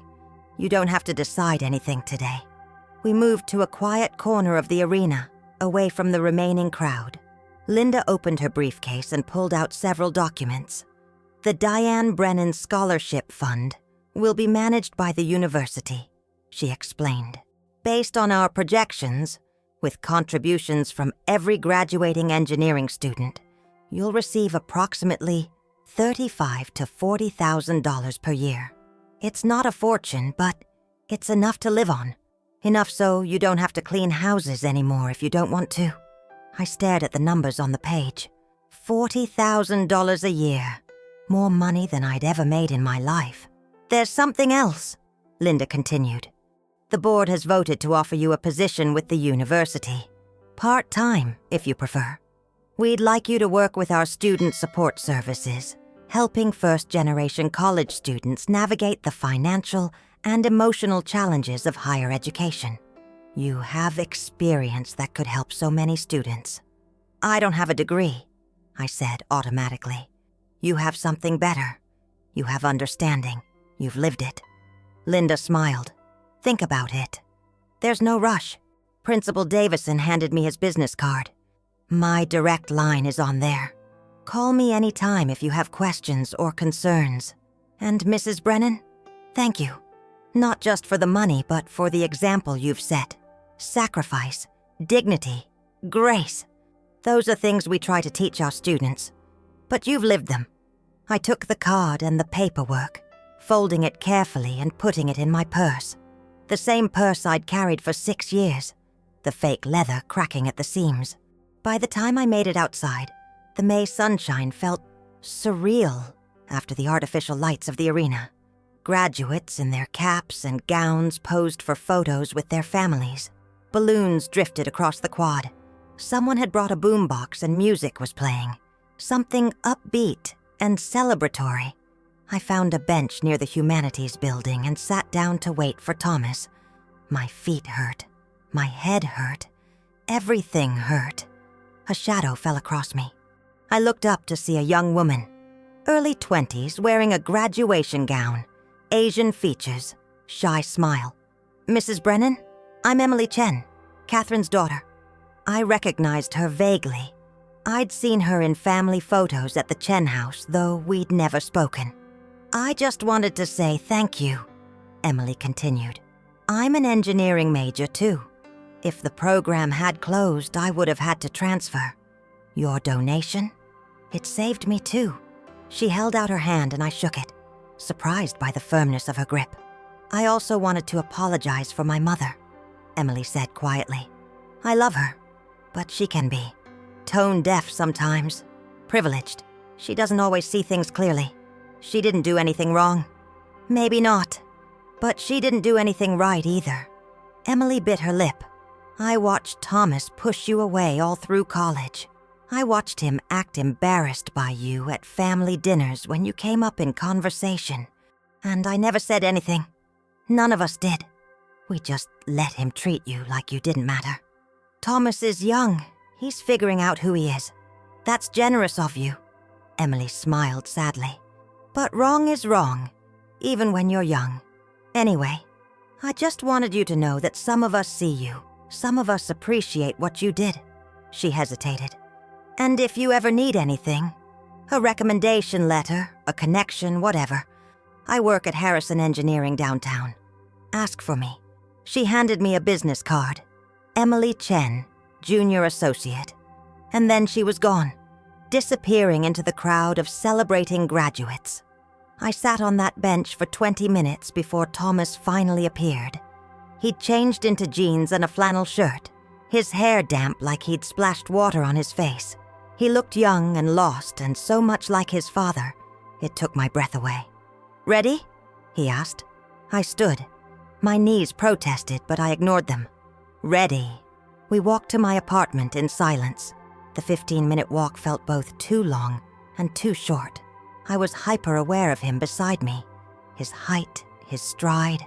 You don't have to decide anything today." We moved to a quiet corner of the arena, away from the remaining crowd. Linda opened her briefcase and pulled out several documents. The Diane Brennan Scholarship Fund will be managed by the university, she explained. Based on our projections, with contributions from every graduating engineering student, you'll receive approximately $35,000 to $40,000 per year. It's not a fortune, but it's enough to live on. Enough so you don't have to clean houses anymore if you don't want to. I stared at the numbers on the page. $40,000 a year. More money than I'd ever made in my life. There's something else, Linda continued. The board has voted to offer you a position with the university. Part-time, if you prefer. We'd like you to work with our student support services, helping first-generation college students navigate the financial and emotional challenges of higher education. You have experience that could help so many students. I don't have a degree, I said automatically. You have something better. You have understanding. You've lived it. Linda smiled. Think about it. There's no rush. Principal Davison handed me his business card. My direct line is on there. Call me any time if you have questions or concerns. And Mrs. Brennan, thank you. Not just for the money, but for the example you've set. Sacrifice, dignity, grace. Those are things we try to teach our students. But you've lived them. I took the card and the paperwork, folding it carefully and putting it in my purse. The same purse I'd carried for 6 years, the fake leather cracking at the seams. By the time I made it outside, the May sunshine felt surreal after the artificial lights of the arena. Graduates in their caps and gowns posed for photos with their families. Balloons drifted across the quad. Someone had brought a boombox and music was playing. Something upbeat and celebratory. I found a bench near the Humanities building and sat down to wait for Thomas. My feet hurt. My head hurt. Everything hurt. A shadow fell across me. I looked up to see a young woman, early 20s, wearing a graduation gown, Asian features, shy smile. Mrs. Brennan? I'm Emily Chen, Catherine's daughter. I recognized her vaguely. I'd seen her in family photos at the Chen house, though we'd never spoken. I just wanted to say thank you, Emily continued. I'm an engineering major, too. If the program had closed, I would have had to transfer. Your donation? It saved me, too. She held out her hand and I shook it, surprised by the firmness of her grip. I also wanted to apologize for my mother, Emily said quietly. I love her, but she can be tone-deaf sometimes, privileged. She doesn't always see things clearly. She didn't do anything wrong. Maybe not, but she didn't do anything right either. Emily bit her lip. I watched Thomas push you away all through college. I watched him act embarrassed by you at family dinners when you came up in conversation. And I never said anything. None of us did. We just let him treat you like you didn't matter. Thomas is young. He's figuring out who he is. That's generous of you. Emily smiled sadly. But wrong is wrong, even when you're young. Anyway, I just wanted you to know that some of us see you. Some of us appreciate what you did. She hesitated. And if you ever need anything, a recommendation letter, a connection, whatever, I work at Harrison Engineering downtown. Ask for me. She handed me a business card. Emily Chen, Junior Associate. And then she was gone, disappearing into the crowd of celebrating graduates. I sat on that bench for 20 minutes before Thomas finally appeared. He'd changed into jeans and a flannel shirt, his hair damp like he'd splashed water on his face. He looked young and lost and so much like his father, it took my breath away. Ready? He asked. I stood. My knees protested, but I ignored them. Ready. We walked to my apartment in silence. The 15-minute walk felt both too long and too short. I was hyper-aware of him beside me. His height, his stride,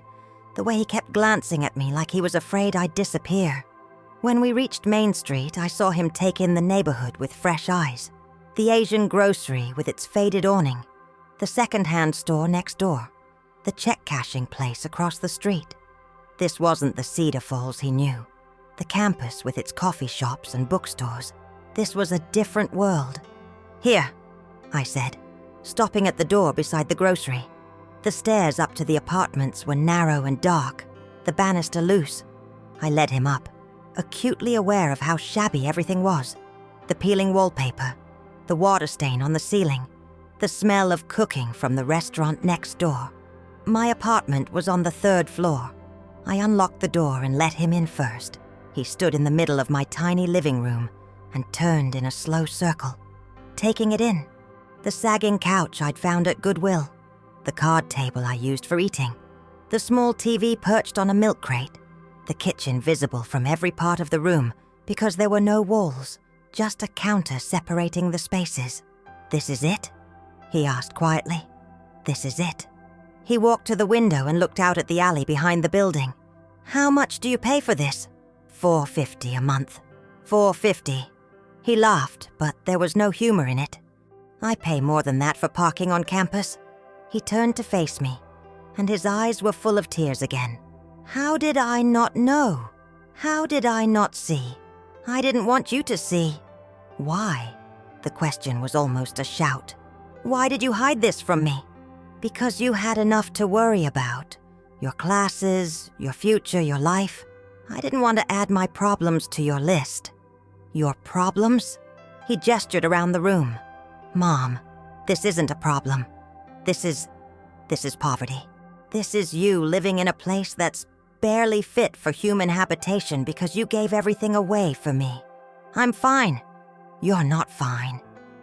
the way he kept glancing at me like he was afraid I'd disappear. When we reached Main Street, I saw him take in the neighborhood with fresh eyes. The Asian grocery with its faded awning, the second-hand store next door, the check-cashing place across the street. This wasn't the Cedar Falls he knew. The campus with its coffee shops and bookstores, This was a different world. "Here," I said, stopping at the door beside the grocery. The stairs up to the apartments were narrow and dark, the banister loose. I led him up, acutely aware of how shabby everything was. The peeling wallpaper, the water stain on the ceiling, the smell of cooking from the restaurant next door. My apartment was on the 3rd floor. I unlocked the door and let him in first. He stood in the middle of my tiny living room and turned in a slow circle, taking it in. The sagging couch I'd found at Goodwill, the card table I used for eating, the small TV perched on a milk crate, the kitchen visible from every part of the room because there were no walls, just a counter separating the spaces. "This is it?" he asked quietly. "This is it." He walked to the window and looked out at the alley behind the building. "How much do you pay for this?" $4.50 a month. $4.50. He laughed, but there was no humor in it. "I pay more than that for parking on campus." He turned to face me, and his eyes were full of tears again. How did I not know? How did I not see? I didn't want you to see. Why? The question was almost a shout. Why did you hide this from me? Because you had enough to worry about. Your classes, your future, your life. I didn't want to add my problems to your list. Your problems? He gestured around the room. Mom, this isn't a problem. This is poverty. This is you living in a place that's barely fit for human habitation because you gave everything away for me. I'm fine. You're not fine.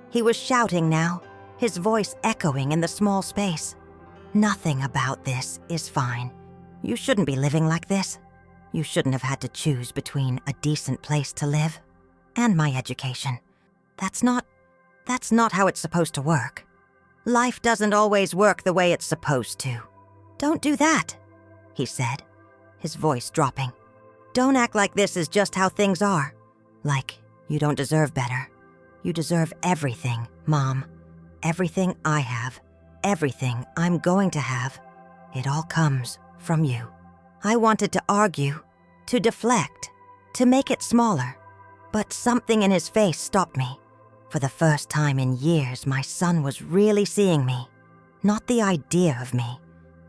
He was shouting now, his voice echoing in the small space. Nothing about this is fine. You shouldn't be living like this. You shouldn't have had to choose between a decent place to live and my education. That's not how it's supposed to work. Life doesn't always work the way it's supposed to. Don't do that, he said, his voice dropping. Don't act like this is just how things are. Like you don't deserve better. You deserve everything, Mom. Everything I have. Everything I'm going to have. It all comes from you. I wanted to argue, to deflect, to make it smaller. But something in his face stopped me. For the first time in years, my son was really seeing me. Not the idea of me.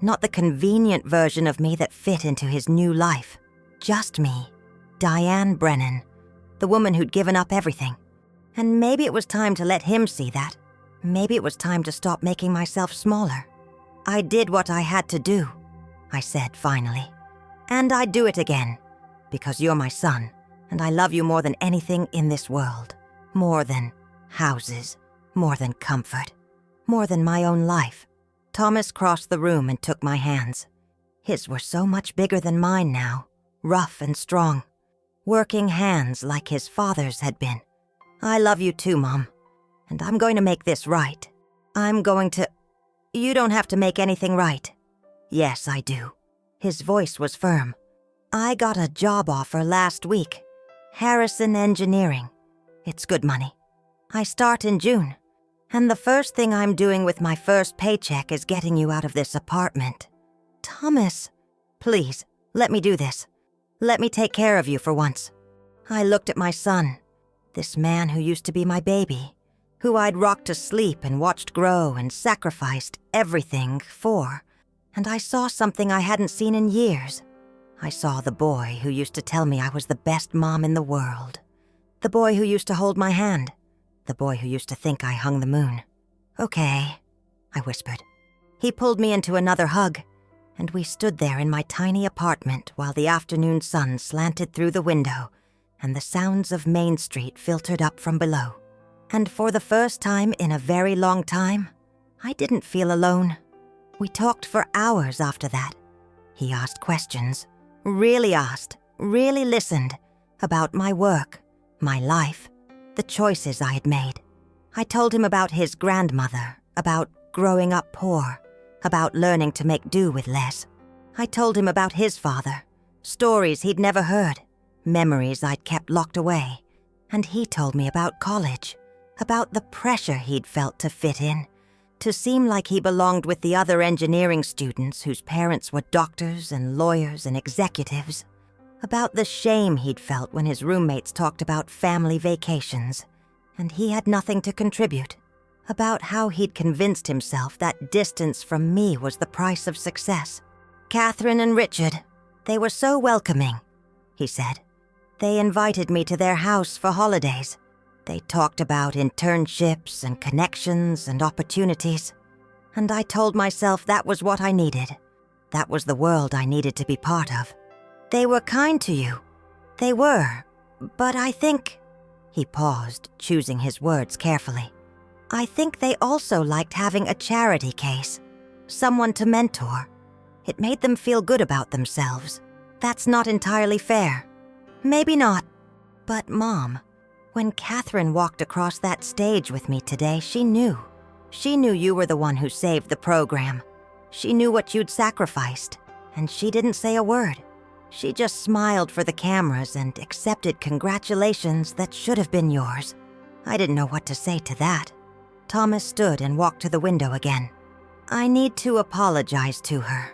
Not the convenient version of me that fit into his new life. Just me, Diane Brennan, the woman who'd given up everything. And maybe it was time to let him see that. Maybe it was time to stop making myself smaller. I did what I had to do, I said finally. And I'd do it again, because you're my son, and I love you more than anything in this world. More than houses, more than comfort, more than my own life. Thomas crossed the room and took my hands. His were so much bigger than mine now, rough and strong. Working hands like his father's had been. I love you too, Mom. And I'm going to make this right. You don't have to make anything right. Yes, I do. His voice was firm. I got a job offer last week. Harrison Engineering. It's good money. I start in June. And the first thing I'm doing with my first paycheck is getting you out of this apartment. Thomas, please, let me do this. Let me take care of you for once. I looked at my son, this man who used to be my baby, who I'd rocked to sleep and watched grow and sacrificed everything for, and I saw something I hadn't seen in years. I saw the boy who used to tell me I was the best mom in the world. The boy who used to hold my hand. The boy who used to think I hung the moon. Okay, I whispered. He pulled me into another hug, and we stood there in my tiny apartment while the afternoon sun slanted through the window and the sounds of Main Street filtered up from below. And for the first time in a very long time, I didn't feel alone. We talked for hours after that. He asked questions, really listened, about my work, my life, the choices I had made. I told him about his grandmother, about growing up poor, about learning to make do with less. I told him about his father, stories he'd never heard, memories I'd kept locked away. And he told me about college, about the pressure he'd felt to fit in, to seem like he belonged with the other engineering students whose parents were doctors and lawyers and executives, about the shame he'd felt when his roommates talked about family vacations, and he had nothing to contribute. About how he'd convinced himself that distance from me was the price of success. Catherine and Richard, they were so welcoming, he said. They invited me to their house for holidays. They talked about internships and connections and opportunities. And I told myself that was what I needed. That was the world I needed to be part of. They were kind to you. They were. But I think... He paused, choosing his words carefully. I think they also liked having a charity case. Someone to mentor. It made them feel good about themselves. That's not entirely fair. Maybe not. But, Mom, when Catherine walked across that stage with me today, she knew. She knew you were the one who saved the program. She knew what you'd sacrificed, and she didn't say a word. She just smiled for the cameras and accepted congratulations that should have been yours. I didn't know what to say to that. Thomas stood and walked to the window again. I need to apologize to her.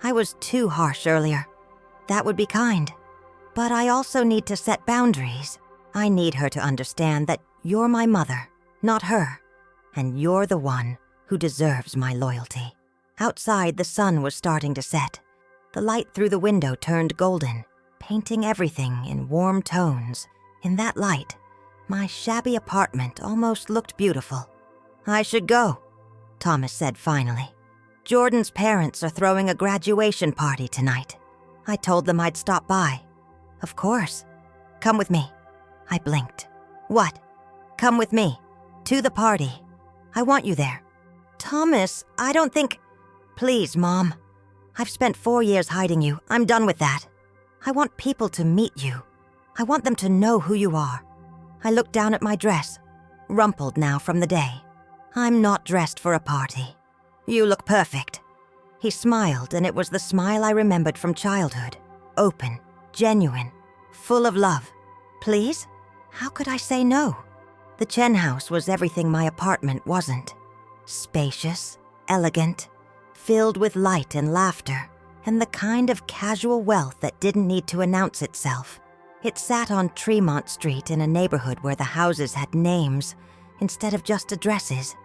I was too harsh earlier. That would be kind. But I also need to set boundaries. I need her to understand that you're my mother, not her, and you're the one who deserves my loyalty. Outside, the sun was starting to set. The light through the window turned golden, painting everything in warm tones. In that light, my shabby apartment almost looked beautiful. I should go, Thomas said finally. Jordan's parents are throwing a graduation party tonight. I told them I'd stop by. Of course. Come with me. I blinked. What? Come with me. To the party. I want you there. Thomas, I don't think... Please, Mom. I've spent 4 years hiding you. I'm done with that. I want people to meet you. I want them to know who you are. I looked down at my dress, rumpled now from the day. I'm not dressed for a party. You look perfect. He smiled, and it was the smile I remembered from childhood. Open, genuine, full of love. Please? How could I say no? The Chen house was everything my apartment wasn't. Spacious, elegant, filled with light and laughter, and the kind of casual wealth that didn't need to announce itself. It sat on Tremont Street in a neighborhood where the houses had names instead of just addresses,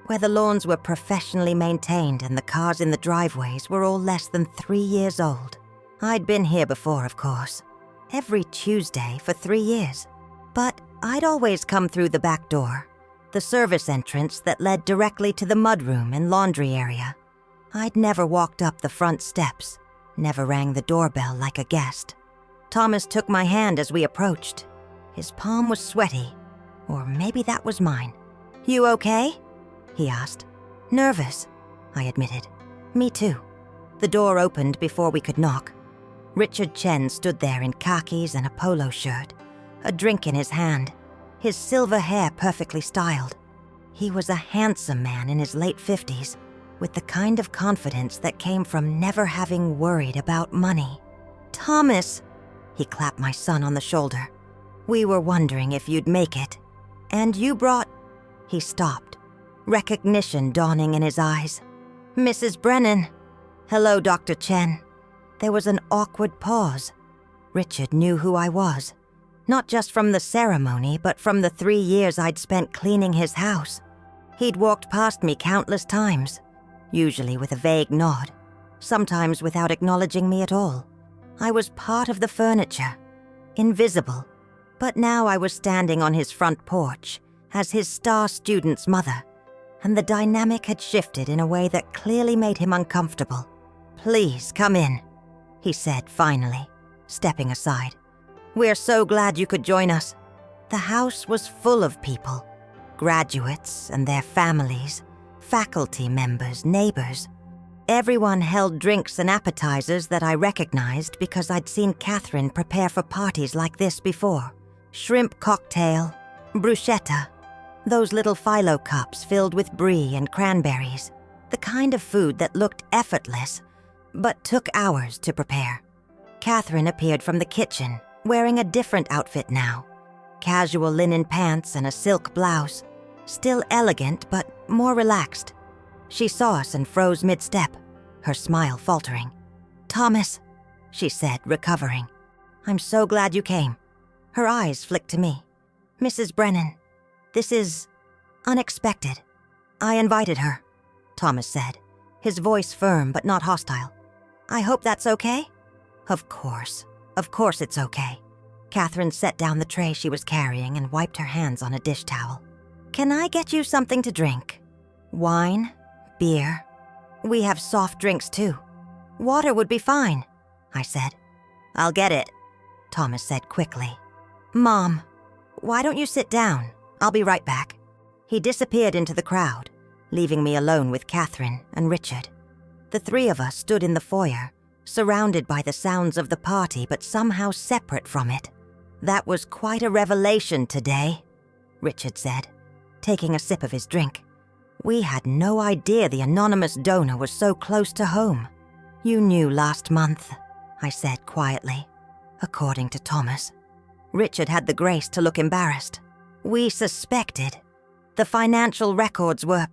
where the lawns were professionally maintained and the cars in the driveways were all less than 3 years old. I'd been here before, of course, every Tuesday for 3 years. But I'd always come through the back door, the service entrance that led directly to the mudroom and laundry area. I'd never walked up the front steps, never rang the doorbell like a guest. Thomas took my hand as we approached. His palm was sweaty, or maybe that was mine. You okay? He asked. Nervous, I admitted. Me too. The door opened before we could knock. Richard Chen stood there in khakis and a polo shirt, a drink in his hand, his silver hair perfectly styled. He was a handsome man in his late 50s, with the kind of confidence that came from never having worried about money. Thomas, he clapped my son on the shoulder. We were wondering if you'd make it. And you brought... He stopped, recognition dawning in his eyes. Mrs. Brennan. Hello, Dr. Chen. There was an awkward pause. Richard knew who I was. Not just from the ceremony, but from the 3 years I'd spent cleaning his house. He'd walked past me countless times, usually with a vague nod, sometimes without acknowledging me at all. I was part of the furniture, invisible. But now I was standing on his front porch as his star student's mother, and the dynamic had shifted in a way that clearly made him uncomfortable. Please come in, he said finally, stepping aside. We're so glad you could join us. The house was full of people, graduates and their families, faculty members, neighbors. Everyone held drinks and appetizers that I recognized because I'd seen Catherine prepare for parties like this before. Shrimp cocktail, bruschetta, those little phyllo cups filled with brie and cranberries, the kind of food that looked effortless, but took hours to prepare. Catherine appeared from the kitchen, wearing a different outfit now. Casual linen pants and a silk blouse, still elegant but more relaxed. She saw us and froze mid-step, her smile faltering. Thomas, she said, recovering. I'm so glad you came. Her eyes flicked to me. Mrs. Brennan. This is unexpected. I invited her, Thomas said, his voice firm but not hostile. I hope that's okay? Of course it's okay. Catherine set down the tray she was carrying and wiped her hands on a dish towel. Can I get you something to drink? Wine? Beer? We have soft drinks too. Water would be fine, I said. I'll get it, Thomas said quickly. Mom, why don't you sit down? I'll be right back. He disappeared into the crowd, leaving me alone with Catherine and Richard. The three of us stood in the foyer, surrounded by the sounds of the party but somehow separate from it. That was quite a revelation today, Richard said, taking a sip of his drink. We had no idea the anonymous donor was so close to home. You knew last month, I said quietly, according to Thomas. Richard had the grace to look embarrassed. We suspected. The financial records were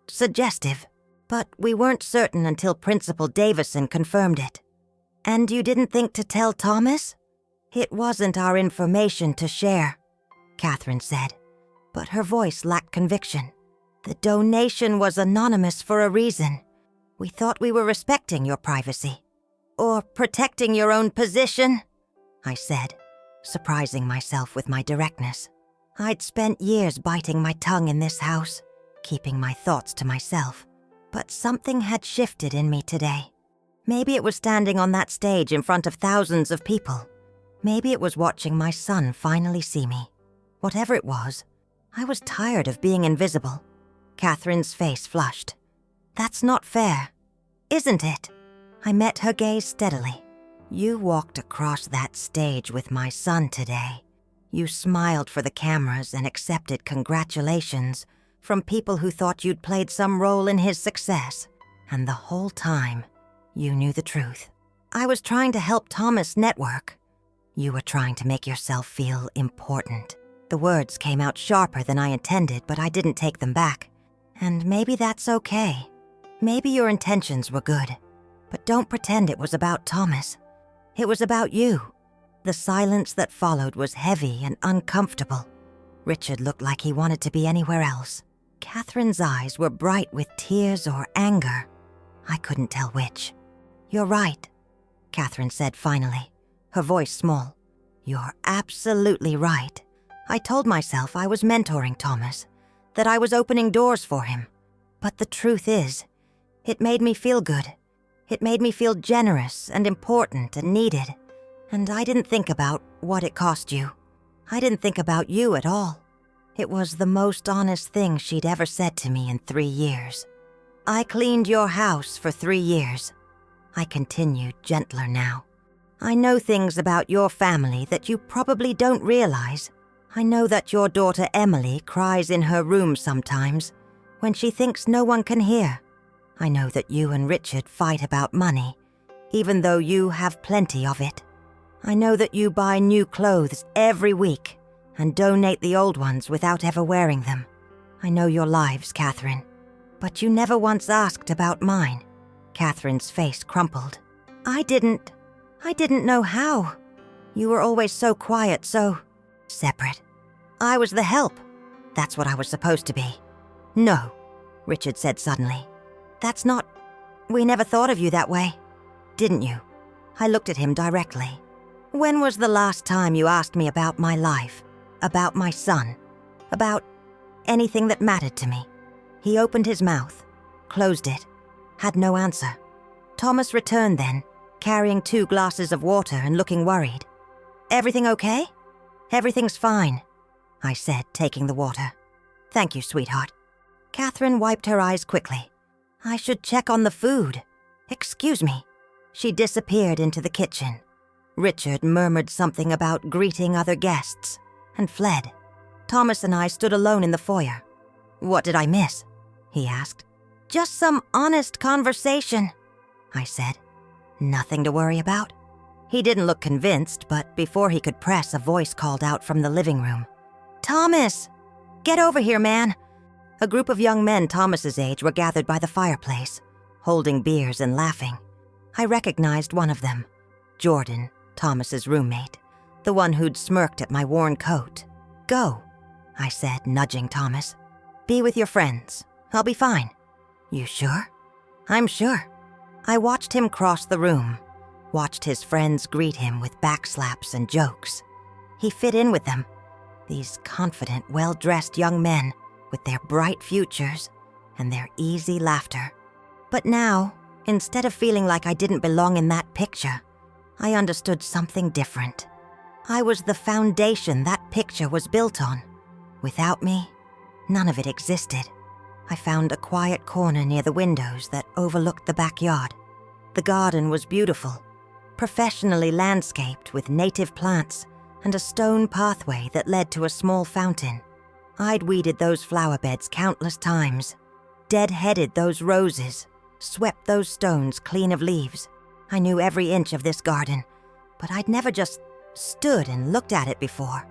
suggestive, but we weren't certain until Principal Davison confirmed it. And you didn't think to tell Thomas? It wasn't our information to share, Catherine said, but her voice lacked conviction. The donation was anonymous for a reason. We thought we were respecting your privacy. Or protecting your own position, I said, surprising myself with my directness. I'd spent years biting my tongue in this house, keeping my thoughts to myself. But something had shifted in me today. Maybe it was standing on that stage in front of thousands of people. Maybe it was watching my son finally see me. Whatever it was, I was tired of being invisible. Catherine's face flushed. That's not fair, isn't it? I met her gaze steadily. You walked across that stage with my son today. You smiled for the cameras and accepted congratulations from people who thought you'd played some role in his success. And the whole time, you knew the truth. I was trying to help Thomas network. You were trying to make yourself feel important. The words came out sharper than I intended, but I didn't take them back. And maybe that's okay. Maybe your intentions were good. But don't pretend it was about Thomas. It was about you. The silence that followed was heavy and uncomfortable. Richard looked like he wanted to be anywhere else. Catherine's eyes were bright with tears or anger. I couldn't tell which. You're right, Catherine said finally, her voice small. You're absolutely right. I told myself I was mentoring Thomas, that I was opening doors for him. But the truth is, it made me feel good. It made me feel generous and important and needed. And I didn't think about what it cost you. I didn't think about you at all. It was the most honest thing she'd ever said to me in 3 years. I cleaned your house for 3 years. I continued, gentler now. I know things about your family that you probably don't realize. I know that your daughter Emily cries in her room sometimes when she thinks no one can hear. I know that you and Richard fight about money, even though you have plenty of it. I know that you buy new clothes every week and donate the old ones without ever wearing them. I know your lives, Catherine, but you never once asked about mine. Catherine's face crumpled. I didn't know how. You were always so quiet, so separate. I was the help. That's what I was supposed to be. No, Richard said suddenly. That's not... We never thought of you that way. Didn't you? I looked at him directly. When was the last time you asked me about my life? About my son? About anything that mattered to me? He opened his mouth, closed it, had no answer. Thomas returned then, carrying 2 glasses of water and looking worried. Everything okay? Everything's fine, I said, taking the water. Thank you, sweetheart. Catherine wiped her eyes quickly. I should check on the food. Excuse me. She disappeared into the kitchen. Richard murmured something about greeting other guests and fled. Thomas and I stood alone in the foyer. What did I miss? He asked. Just some honest conversation, I said. Nothing to worry about. He didn't look convinced, but before he could press, a voice called out from the living room. Thomas! Get over here, man! A group of young men Thomas's age were gathered by the fireplace, holding beers and laughing. I recognized one of them, Jordan, Thomas's roommate, the one who'd smirked at my worn coat. Go, I said, nudging Thomas. "Be with your friends. I'll be fine." "You sure?" "I'm sure." I watched him cross the room, watched his friends greet him with backslaps and jokes. He fit in with them, these confident, well-dressed young men with their bright futures and their easy laughter. But now, instead of feeling like I didn't belong in that picture, I understood something different. I was the foundation that picture was built on. Without me, none of it existed. I found a quiet corner near the windows that overlooked the backyard. The garden was beautiful, professionally landscaped with native plants and a stone pathway that led to a small fountain. I'd weeded those flower beds countless times, dead-headed those roses, swept those stones clean of leaves. I knew every inch of this garden, but I'd never just stood and looked at it before,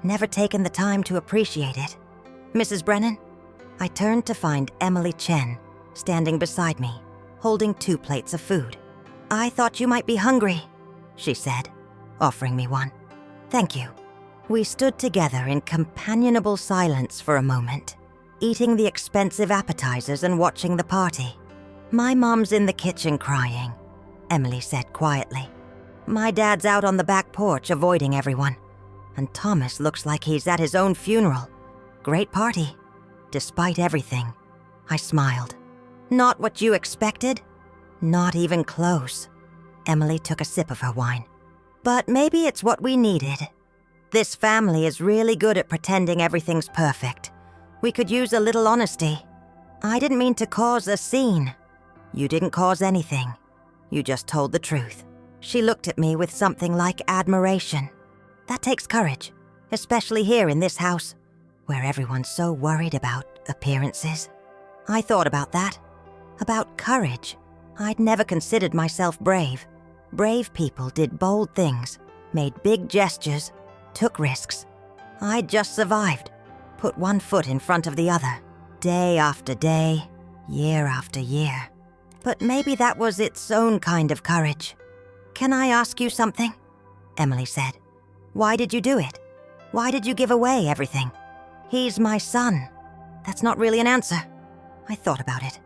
never taken the time to appreciate it. "Mrs. Brennan?" I turned to find Emily Chen standing beside me, holding 2 plates of food. "I thought you might be hungry," she said, offering me one. "Thank you." We stood together in companionable silence for a moment, eating the expensive appetizers and watching the party. "My mom's in the kitchen crying," Emily said quietly. "My dad's out on the back porch avoiding everyone, and Thomas looks like he's at his own funeral. Great party. Despite everything." I smiled. "Not what you expected?" "Not even close." Emily took a sip of her wine. "But maybe it's what we needed. This family is really good at pretending everything's perfect. We could use a little honesty. I didn't mean to cause a scene." "You didn't cause anything. You just told the truth." She looked at me with something like admiration. "That takes courage, especially here in this house, where everyone's so worried about appearances." I thought about that. About courage. I'd never considered myself brave. Brave people did bold things, made big gestures, took risks. I'd just survived, put one foot in front of the other, day after day, year after year. But maybe that was its own kind of courage. "Can I ask you something?" Emily said. "Why did you do it? Why did you give away everything?" "He's my son." "That's not really an answer." I thought about it.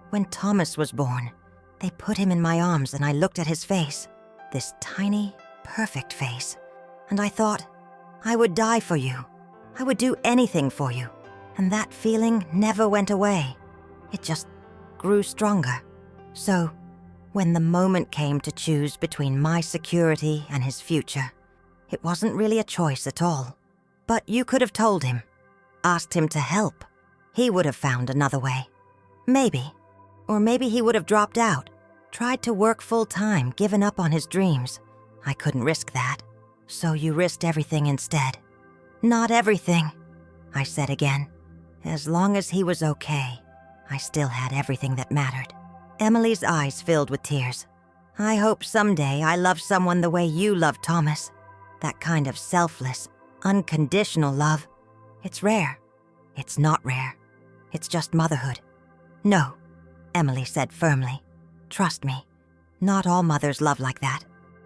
When Thomas was born, they put him in my arms and I looked at his face, this tiny, perfect face, and I thought, I would die for you. I would do anything for you. And that feeling never went away. It just grew stronger. So, when the moment came to choose between my security and his future, it wasn't really a choice at all. But you could have told him, asked him to help. He would have found another way. Maybe. Or maybe he would have dropped out, tried to work full-time, given up on his dreams. I couldn't risk that. So you risked everything instead. "Not everything," I said again. As long as he was okay, I still had everything that mattered. Emily's eyes filled with tears. "I hope someday I love someone the way you love Thomas. That kind of selfless, unconditional love. It's rare. It's not rare. It's just motherhood." "No," Emily said firmly. "Trust me. Not all mothers love like that.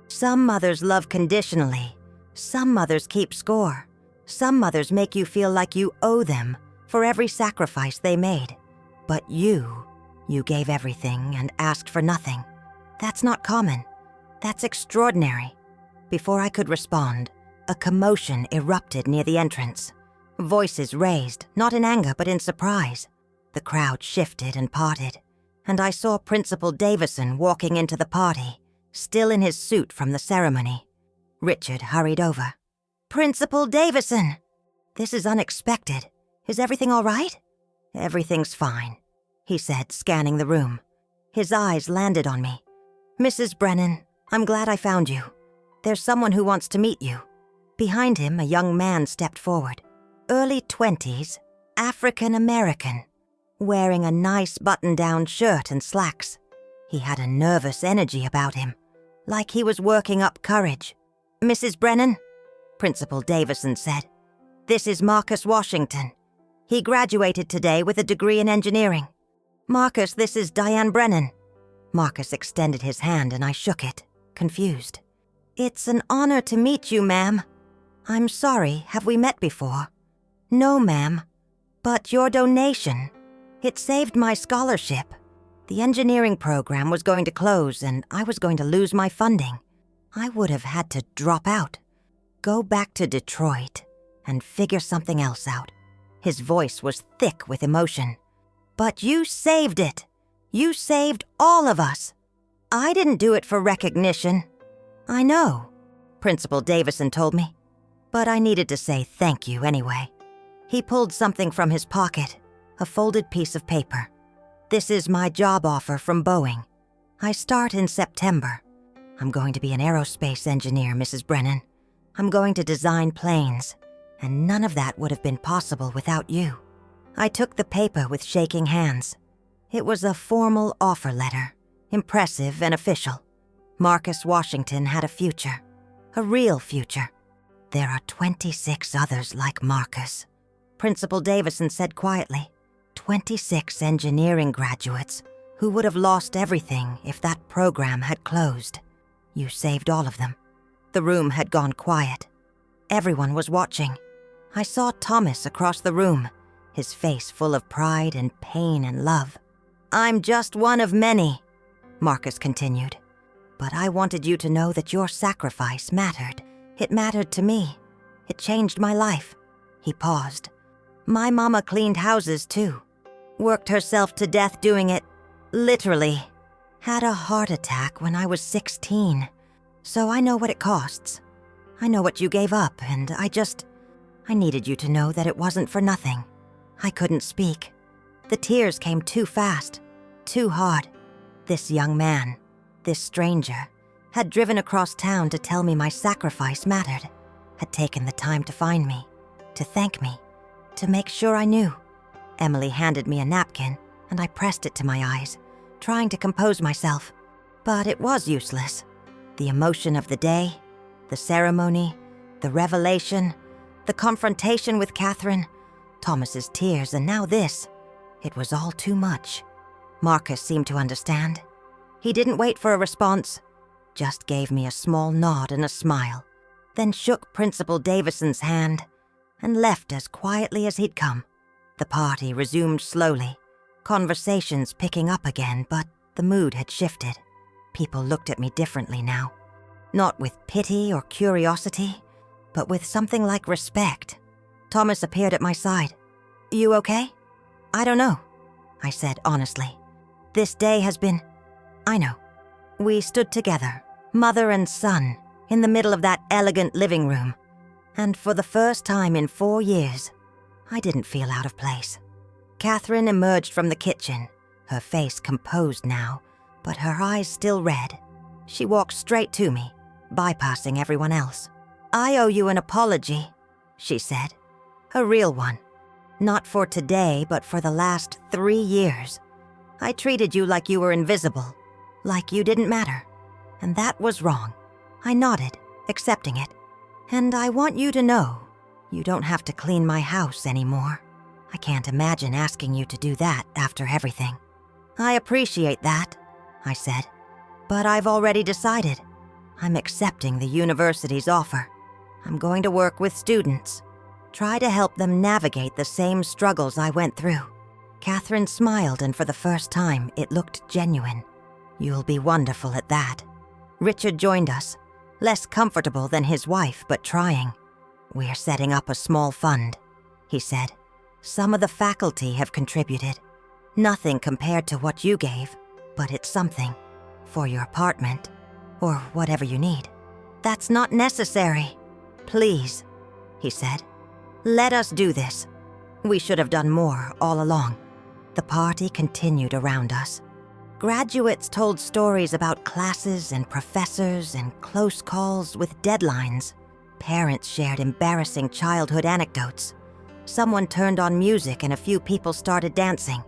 Some mothers love conditionally. Some mothers keep score. Some mothers make you feel like you owe them for every sacrifice they made. But you gave everything and asked for nothing. That's not common. That's extraordinary." Before I could respond, a commotion erupted near the entrance. Voices raised, not in anger but in surprise. The crowd shifted and parted, and I saw Principal Davison walking into the party, still in his suit from the ceremony. Richard hurried over. "Principal Davison! This is unexpected. Is everything all right?" "Everything's fine," he said, scanning the room. His eyes landed on me. "Mrs. Brennan, I'm glad I found you. There's someone who wants to meet you." Behind him, a young man stepped forward. Early 20s, African American, wearing a nice button-down shirt and slacks. He had a nervous energy about him, like he was working up courage. "Mrs. Brennan," Principal Davison said, "this is Marcus Washington. He graduated today with a degree in engineering. Marcus, this is Diane Brennan." Marcus extended his hand and I shook it, confused. "It's an honor to meet you, ma'am." "I'm sorry, have we met before?" No, ma'am. But your donation, it saved my scholarship. The engineering program was going to close and I was going to lose my funding. I would have had to drop out, go back to Detroit, and figure something else out. His voice was thick with emotion. But you saved it. You saved all of us. I didn't do it for recognition. I know, Principal Davison told me. But I needed to say thank you anyway. He pulled something from his pocket, a folded piece of paper. This is my job offer from Boeing. I start in September. I'm going to be an aerospace engineer, Mrs. Brennan. I'm going to design planes, and none of that would have been possible without you. I took the paper with shaking hands. It was a formal offer letter, impressive and official. Marcus Washington had a future, a real future. There are 26 others like Marcus, Principal Davison said quietly. 26 engineering graduates who would have lost everything if that program had closed. You saved all of them. The room had gone quiet. Everyone was watching. I saw Thomas across the room, his face full of pride and pain and love. I'm just one of many, Marcus continued. But I wanted you to know that your sacrifice mattered. It mattered to me. It changed my life. He paused. My mama cleaned houses too. Worked herself to death doing it, literally. Had a heart attack when I was 16. So I know what it costs. I know what you gave up, and I needed you to know that it wasn't for nothing. I couldn't speak. The tears came too fast, too hard. This young man, this stranger, had driven across town to tell me my sacrifice mattered, had taken the time to find me, to thank me, to make sure I knew. Emily handed me a napkin, and I pressed it to my eyes, trying to compose myself. But it was useless. The emotion of the day, the ceremony, the revelation, the confrontation with Catherine, Thomas's tears, and now this. It was all too much. Marcus seemed to understand. He didn't wait for a response, just gave me a small nod and a smile, then shook Principal Davison's hand and left as quietly as he'd come. The party resumed slowly, conversations picking up again, but the mood had shifted. People looked at me differently now. Not with pity or curiosity, but with something like respect. Thomas appeared at my side. You okay? I don't know, I said honestly. This day has been... I know. We stood together, mother and son, in the middle of that elegant living room. And for the first time in 4 years, I didn't feel out of place. Catherine emerged from the kitchen, her face composed now, but her eyes still red. She walked straight to me, bypassing everyone else. I owe you an apology, she said. A real one. Not for today, but for the last 3 years. I treated you like you were invisible, like you didn't matter. And that was wrong. I nodded, accepting it. And I want you to know, you don't have to clean my house anymore. I can't imagine asking you to do that after everything. I appreciate that, I said. But I've already decided. I'm accepting the university's offer. I'm going to work with students. Try to help them navigate the same struggles I went through. Catherine smiled, and for the first time, it looked genuine. You'll be wonderful at that. Richard joined us, less comfortable than his wife, but trying. We're setting up a small fund, he said. Some of the faculty have contributed. Nothing compared to what you gave, but it's something. For your apartment, or whatever you need. That's not necessary. Please, he said. Let us do this. We should have done more all along. The party continued around us. Graduates told stories about classes and professors and close calls with deadlines. Parents shared embarrassing childhood anecdotes. Someone turned on music and a few people started dancing.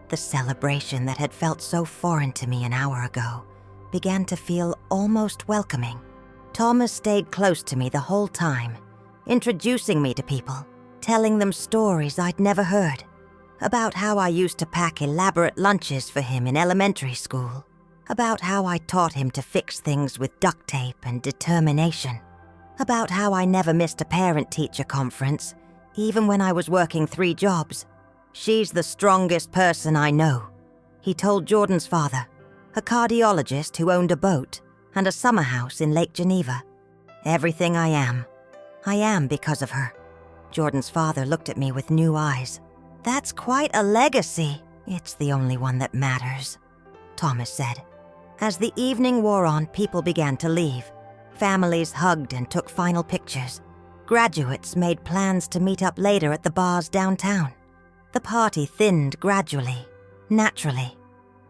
The celebration that had felt so foreign to me an hour ago began to feel almost welcoming. Thomas stayed close to me the whole time, introducing me to people, telling them stories I'd never heard, about how I used to pack elaborate lunches for him in elementary school, about how I taught him to fix things with duct tape and determination, about how I never missed a parent-teacher conference, even when I was working 3 jobs. She's the strongest person I know, he told Jordan's father, a cardiologist who owned a boat and a summer house in Lake Geneva. Everything I am because of her. Jordan's father looked at me with new eyes. That's quite a legacy. It's the only one that matters, Thomas said. As the evening wore on, people began to leave. Families hugged and took final pictures. Graduates made plans to meet up later at the bars downtown. The party thinned gradually, naturally.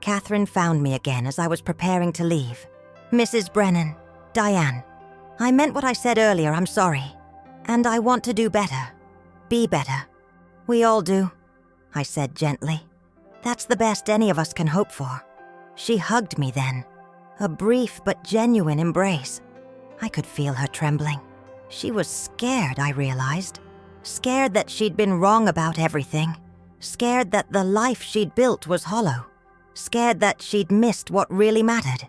Catherine found me again as I was preparing to leave. Mrs. Brennan, Diane, I meant what I said earlier, I'm sorry. And I want to do better. Be better. We all do, I said gently. That's the best any of us can hope for. She hugged me then, a brief but genuine embrace. I could feel her trembling. She was scared, I realized. Scared that she'd been wrong about everything. Scared that the life she'd built was hollow. Scared that she'd missed what really mattered.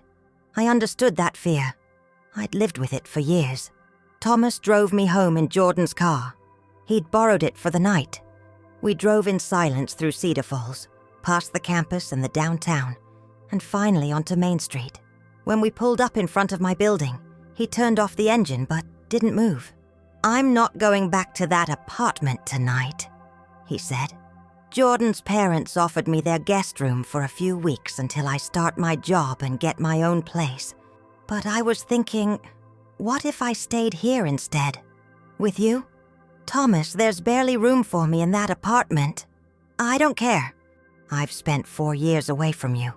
I understood that fear. I'd lived with it for years. Thomas drove me home in Jordan's car. He'd borrowed it for the night. We drove in silence through Cedar Falls, past the campus and the downtown, and finally onto Main Street. When we pulled up in front of my building, he turned off the engine but didn't move. I'm not going back to that apartment tonight, he said. Jordan's parents offered me their guest room for a few weeks until I start my job and get my own place. But I was thinking, what if I stayed here instead? With you? Thomas, there's barely room for me in that apartment. I don't care. I've spent 4 years away from you.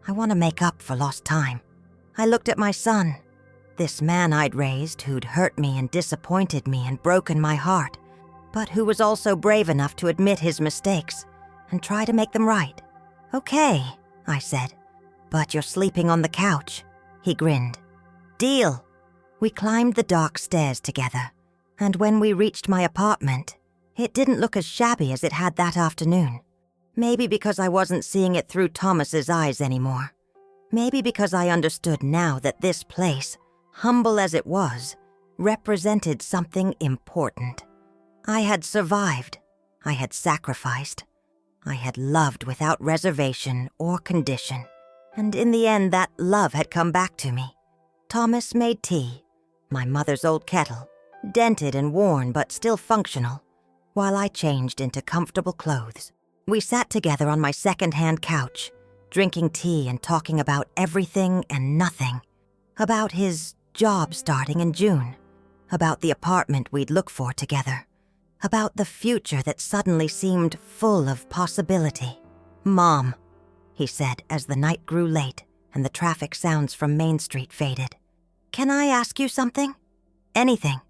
I want to make up for lost time. I looked at my son, this man I'd raised who'd hurt me and disappointed me and broken my heart, but who was also brave enough to admit his mistakes and try to make them right. Okay, I said, but you're sleeping on the couch. He grinned. Deal. We climbed the dark stairs together, and when we reached my apartment, it didn't look as shabby as it had that afternoon. Maybe because I wasn't seeing it through Thomas's eyes anymore. Maybe because I understood now that this place, humble as it was, represented something important. I had survived. I had sacrificed. I had loved without reservation or condition. And in the end, that love had come back to me. Thomas made tea, my mother's old kettle, dented and worn but still functional, while I changed into comfortable clothes. We sat together on my second-hand couch, drinking tea and talking about everything and nothing. About his job starting in June. About the apartment we'd look for together. About the future that suddenly seemed full of possibility. Mom, he said as the night grew late and the traffic sounds from Main Street faded. Can I ask you something? Anything.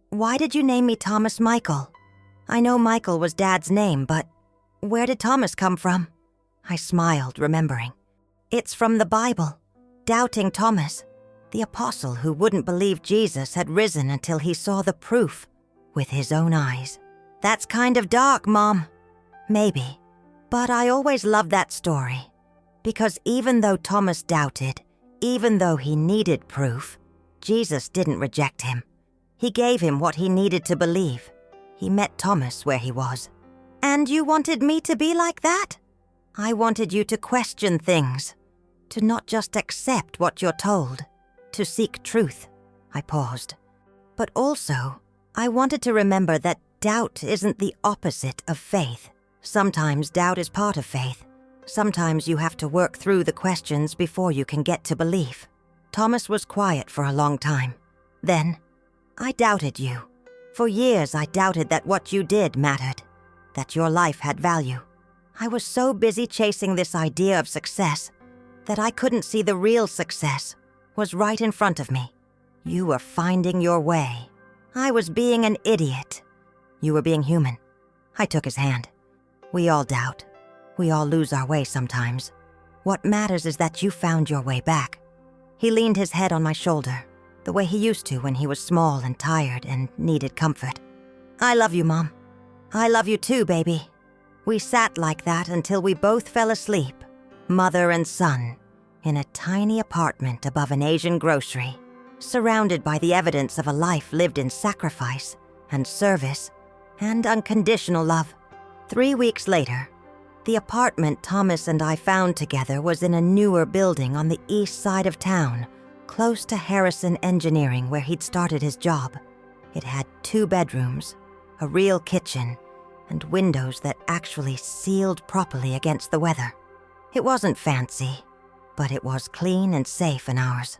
Why did you name me Thomas Michael? I know Michael was Dad's name, but where did Thomas come from? I smiled, remembering. It's from the Bible. Doubting Thomas, the apostle who wouldn't believe Jesus had risen until he saw the proof with his own eyes. That's kind of dark, Mom. Maybe. But I always loved that story. Because even though Thomas doubted, even though he needed proof, Jesus didn't reject him. He gave him what he needed to believe. He met Thomas where he was. And you wanted me to be like that? I wanted you to question things, to not just accept what you're told, to seek truth. I paused. But also, I wanted to remember that doubt isn't the opposite of faith. Sometimes doubt is part of faith. Sometimes you have to work through the questions before you can get to belief. Thomas was quiet for a long time. Then, I doubted you. For years I doubted that what you did mattered, that your life had value. I was so busy chasing this idea of success that I couldn't see the real success was right in front of me. You were finding your way. I was being an idiot. You were being human. I took his hand. We all doubt. We all lose our way sometimes. What matters is that you found your way back. He leaned his head on my shoulder, the way he used to when he was small and tired and needed comfort. I love you, Mom. I love you too, baby. We sat like that until we both fell asleep, mother and son, in a tiny apartment above an Asian grocery, surrounded by the evidence of a life lived in sacrifice and service and unconditional love. 3 weeks later, the apartment Thomas and I found together was in a newer building on the east side of town, close to Harrison Engineering, where he'd started his job. It had 2 bedrooms, a real kitchen, and windows that actually sealed properly against the weather. It wasn't fancy, but it was clean and safe in ours.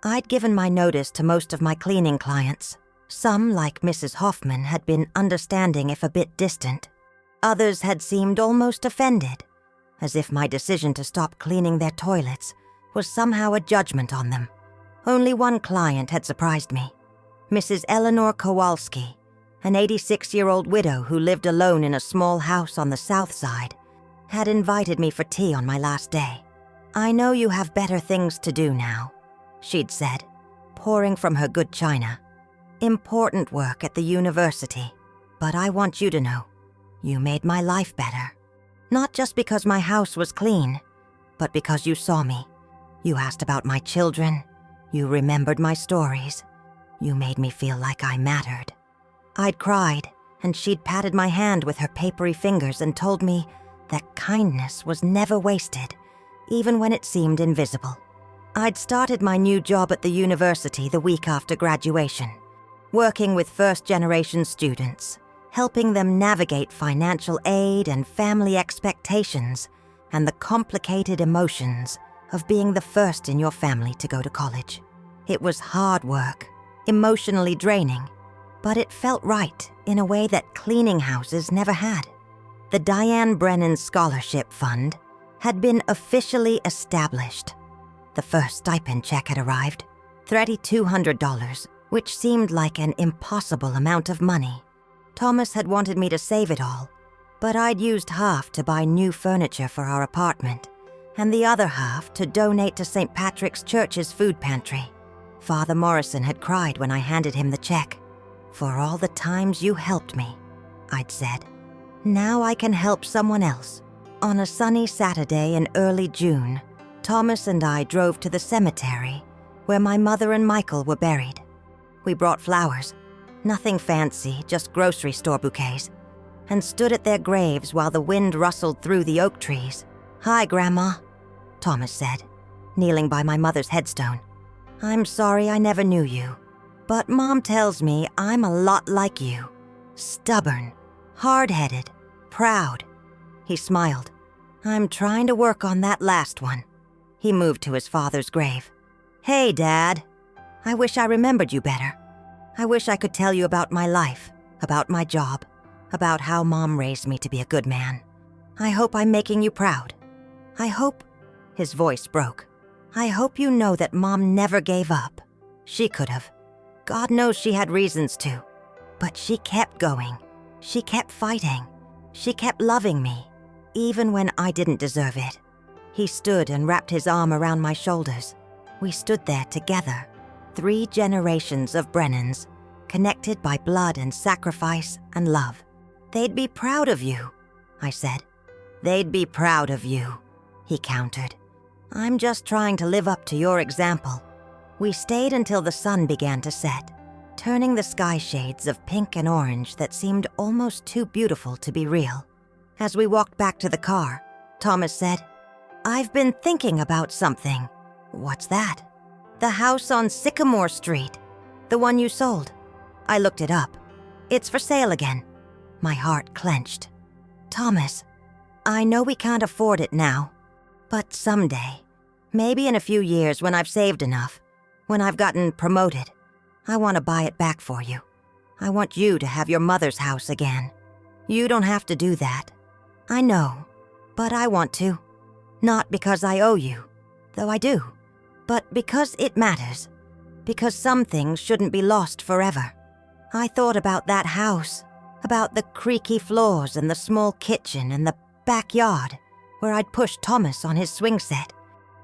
I'd given my notice to most of my cleaning clients. Some, like Mrs. Hoffman, had been understanding if a bit distant. Others had seemed almost offended, as if my decision to stop cleaning their toilets was somehow a judgment on them. Only one client had surprised me. Mrs. Eleanor Kowalski, an 86-year-old widow who lived alone in a small house on the south side, had invited me for tea on my last day. "I know you have better things to do now," she'd said, pouring from her good china. "Important work at the university, but I want you to know, you made my life better. Not just because my house was clean, but because you saw me. You asked about my children. You remembered my stories. You made me feel like I mattered." I'd cried, and she'd patted my hand with her papery fingers and told me that kindness was never wasted, even when it seemed invisible. I'd started my new job at the university the week after graduation, working with first-generation students, helping them navigate financial aid and family expectations and the complicated emotions of being the first in your family to go to college. It was hard work, emotionally draining, but it felt right in a way that cleaning houses never had. The Diane Brennan Scholarship Fund had been officially established. The first stipend check had arrived, $3,200, which seemed like an impossible amount of money. Thomas had wanted me to save it all, but I'd used half to buy new furniture for our apartment, and the other half to donate to St. Patrick's Church's food pantry. Father Morrison had cried when I handed him the check. "For all the times you helped me," I'd said. "Now I can help someone else." On a sunny Saturday in early June, Thomas and I drove to the cemetery where my mother and Michael were buried. We brought flowers, nothing fancy, just grocery store bouquets, and stood at their graves while the wind rustled through the oak trees. "Hi, Grandma," Thomas said, kneeling by my mother's headstone. "I'm sorry I never knew you, but Mom tells me I'm a lot like you. Stubborn, hard-headed, proud." He smiled. "I'm trying to work on that last one." He moved to his father's grave. "Hey, Dad. I wish I remembered you better. I wish I could tell you about my life, about my job, about how Mom raised me to be a good man. I hope I'm making you proud. I hope," his voice broke, "I hope you know that Mom never gave up. She could have. God knows she had reasons to. But she kept going. She kept fighting. She kept loving me, even when I didn't deserve it." He stood and wrapped his arm around my shoulders. We stood there together, 3 generations of Brennans, connected by blood and sacrifice and love. "They'd be proud of you," I said. "They'd be proud of you," he countered. "I'm just trying to live up to your example." We stayed until the sun began to set, turning the sky shades of pink and orange that seemed almost too beautiful to be real. As we walked back to the car, Thomas said, "I've been thinking about something." "What's that?" "The house on Sycamore Street, the one you sold." I looked it up. "It's for sale again." My heart clenched. "Thomas, I know we can't afford it now, but someday, maybe in a few years when I've saved enough, when I've gotten promoted, I want to buy it back for you. I want you to have your mother's house again. You don't have to do that. I know, but I want to. Not because I owe you, though I do, but because it matters. Because some things shouldn't be lost forever." I thought about that house, about the creaky floors and the small kitchen and the backyard where I'd pushed Thomas on his swing set,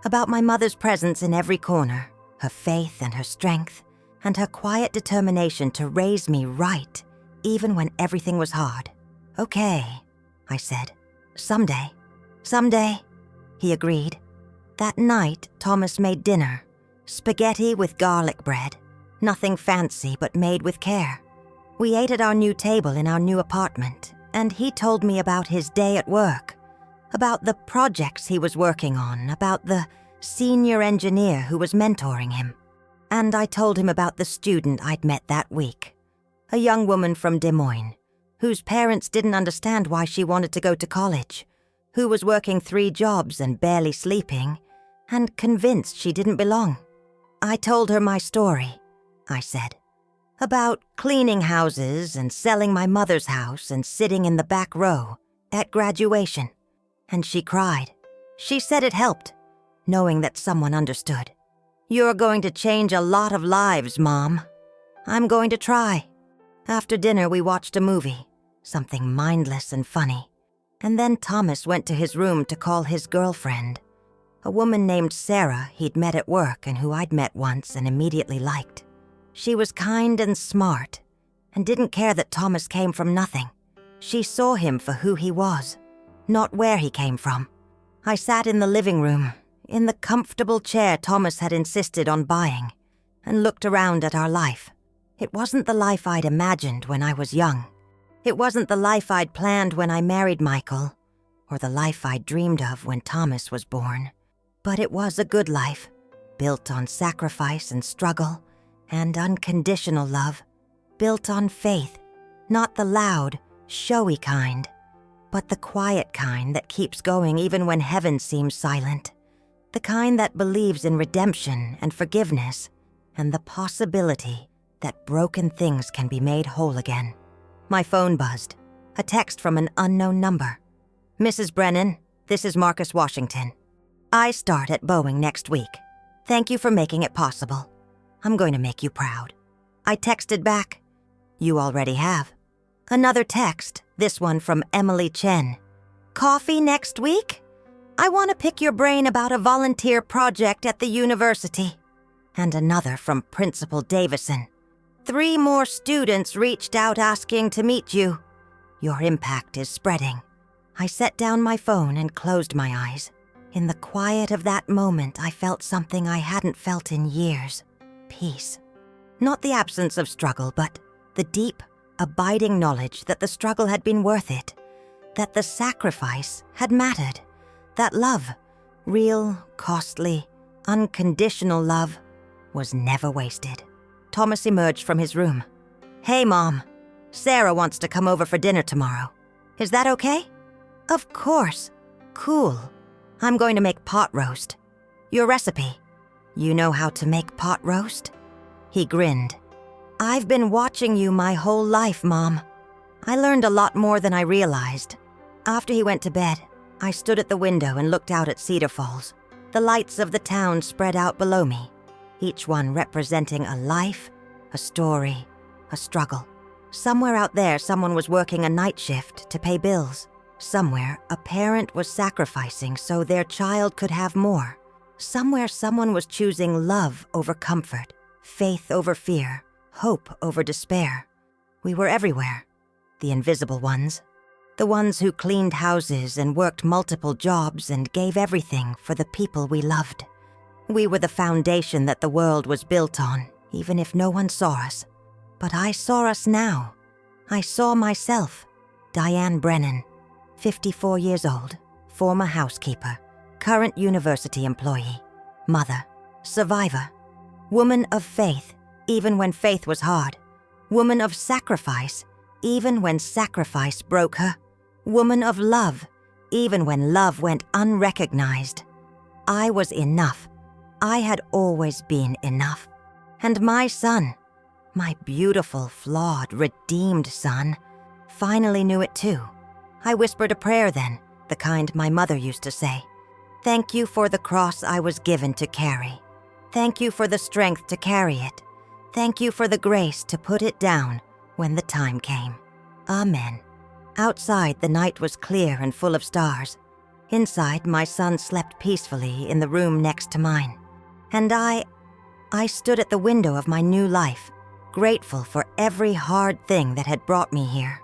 about my mother's presence in every corner, her faith and her strength, and her quiet determination to raise me right, even when everything was hard. "Okay," I said. "Someday." "Someday," he agreed. That night, Thomas made dinner, spaghetti with garlic bread, nothing fancy but made with care. We ate at our new table in our new apartment, and he told me about his day at work, about the projects he was working on, about the senior engineer who was mentoring him. And I told him about the student I'd met that week, a young woman from Des Moines, whose parents didn't understand why she wanted to go to college, who was working 3 jobs and barely sleeping, and convinced she didn't belong. I told her my story, I said, about cleaning houses and selling my mother's house and sitting in the back row at graduation. And she cried. She said it helped, knowing that someone understood. "You're going to change a lot of lives, Mom." "I'm going to try." After dinner, we watched a movie, something mindless and funny. And then Thomas went to his room to call his girlfriend, a woman named Sarah he'd met at work and who I'd met once and immediately liked. She was kind and smart and didn't care that Thomas came from nothing. She saw him for who he was, not where he came from. I sat in the living room, in the comfortable chair Thomas had insisted on buying, and looked around at our life. It wasn't the life I'd imagined when I was young. It wasn't the life I'd planned when I married Michael, or the life I'd dreamed of when Thomas was born. But it was a good life, built on sacrifice and struggle, and unconditional love, built on faith, not the loud, showy kind, but the quiet kind that keeps going even when heaven seems silent, the kind that believes in redemption and forgiveness, and the possibility that broken things can be made whole again. My phone buzzed, a text from an unknown number. "Mrs. Brennan, this is Marcus Washington. I start at Boeing next week. Thank you for making it possible. I'm going to make you proud." I texted back, "You already have." Another text, this one from Emily Chen. "Coffee next week? I want to pick your brain about a volunteer project at the university." And another from Principal Davison. "3 more students reached out asking to meet you. Your impact is spreading." I set down my phone and closed my eyes. In the quiet of that moment, I felt something I hadn't felt in years. Peace. Not the absence of struggle, but the deep, abiding knowledge that the struggle had been worth it, that the sacrifice had mattered, that love, real, costly, unconditional love, was never wasted. Thomas emerged from his room. "Hey, Mom. Sarah wants to come over for dinner tomorrow. Is that okay?" "Of course. Cool. I'm going to make pot roast. Your recipe. You know how to make pot roast?" He grinned. "I've been watching you my whole life, Mom." I learned a lot more than I realized. After he went to bed, I stood at the window and looked out at Cedar Falls. The lights of the town spread out below me, each one representing a life, a story, a struggle. Somewhere out there, someone was working a night shift to pay bills. Somewhere, a parent was sacrificing so their child could have more. Somewhere, someone was choosing love over comfort, faith over fear, hope over despair. We were everywhere. The invisible ones. The ones who cleaned houses and worked multiple jobs and gave everything for the people we loved. We were the foundation that the world was built on, even if no one saw us. But I saw us now. I saw myself, Diane Brennan, 54 years old, former housekeeper, current university employee, mother, survivor, woman of faith, even when faith was hard, woman of sacrifice, even when sacrifice broke her, woman of love, even when love went unrecognized. I was enough. I had always been enough. And my son, my beautiful, flawed, redeemed son, finally knew it too. I whispered a prayer then, the kind my mother used to say. "Thank you for the cross I was given to carry. Thank you for the strength to carry it. Thank you for the grace to put it down when the time came. Amen." Outside, the night was clear and full of stars. Inside, my son slept peacefully in the room next to mine. And I stood at the window of my new life, grateful for every hard thing that had brought me here.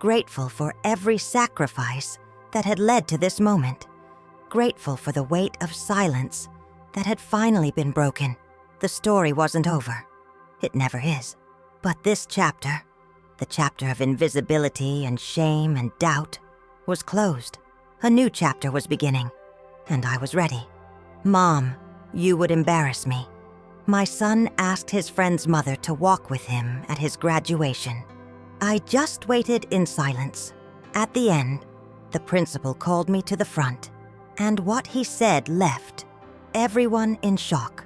Grateful for every sacrifice that had led to this moment. Grateful for the weight of silence that had finally been broken. The story wasn't over. It never is. But this chapter, The chapter of invisibility and shame and doubt was closed. A new chapter was beginning, and I was ready. "Mom, you would embarrass me." My son asked his friend's mother to walk with him at his graduation. I just waited in silence. At the end, the principal called me to the front, and what he said left everyone in shock.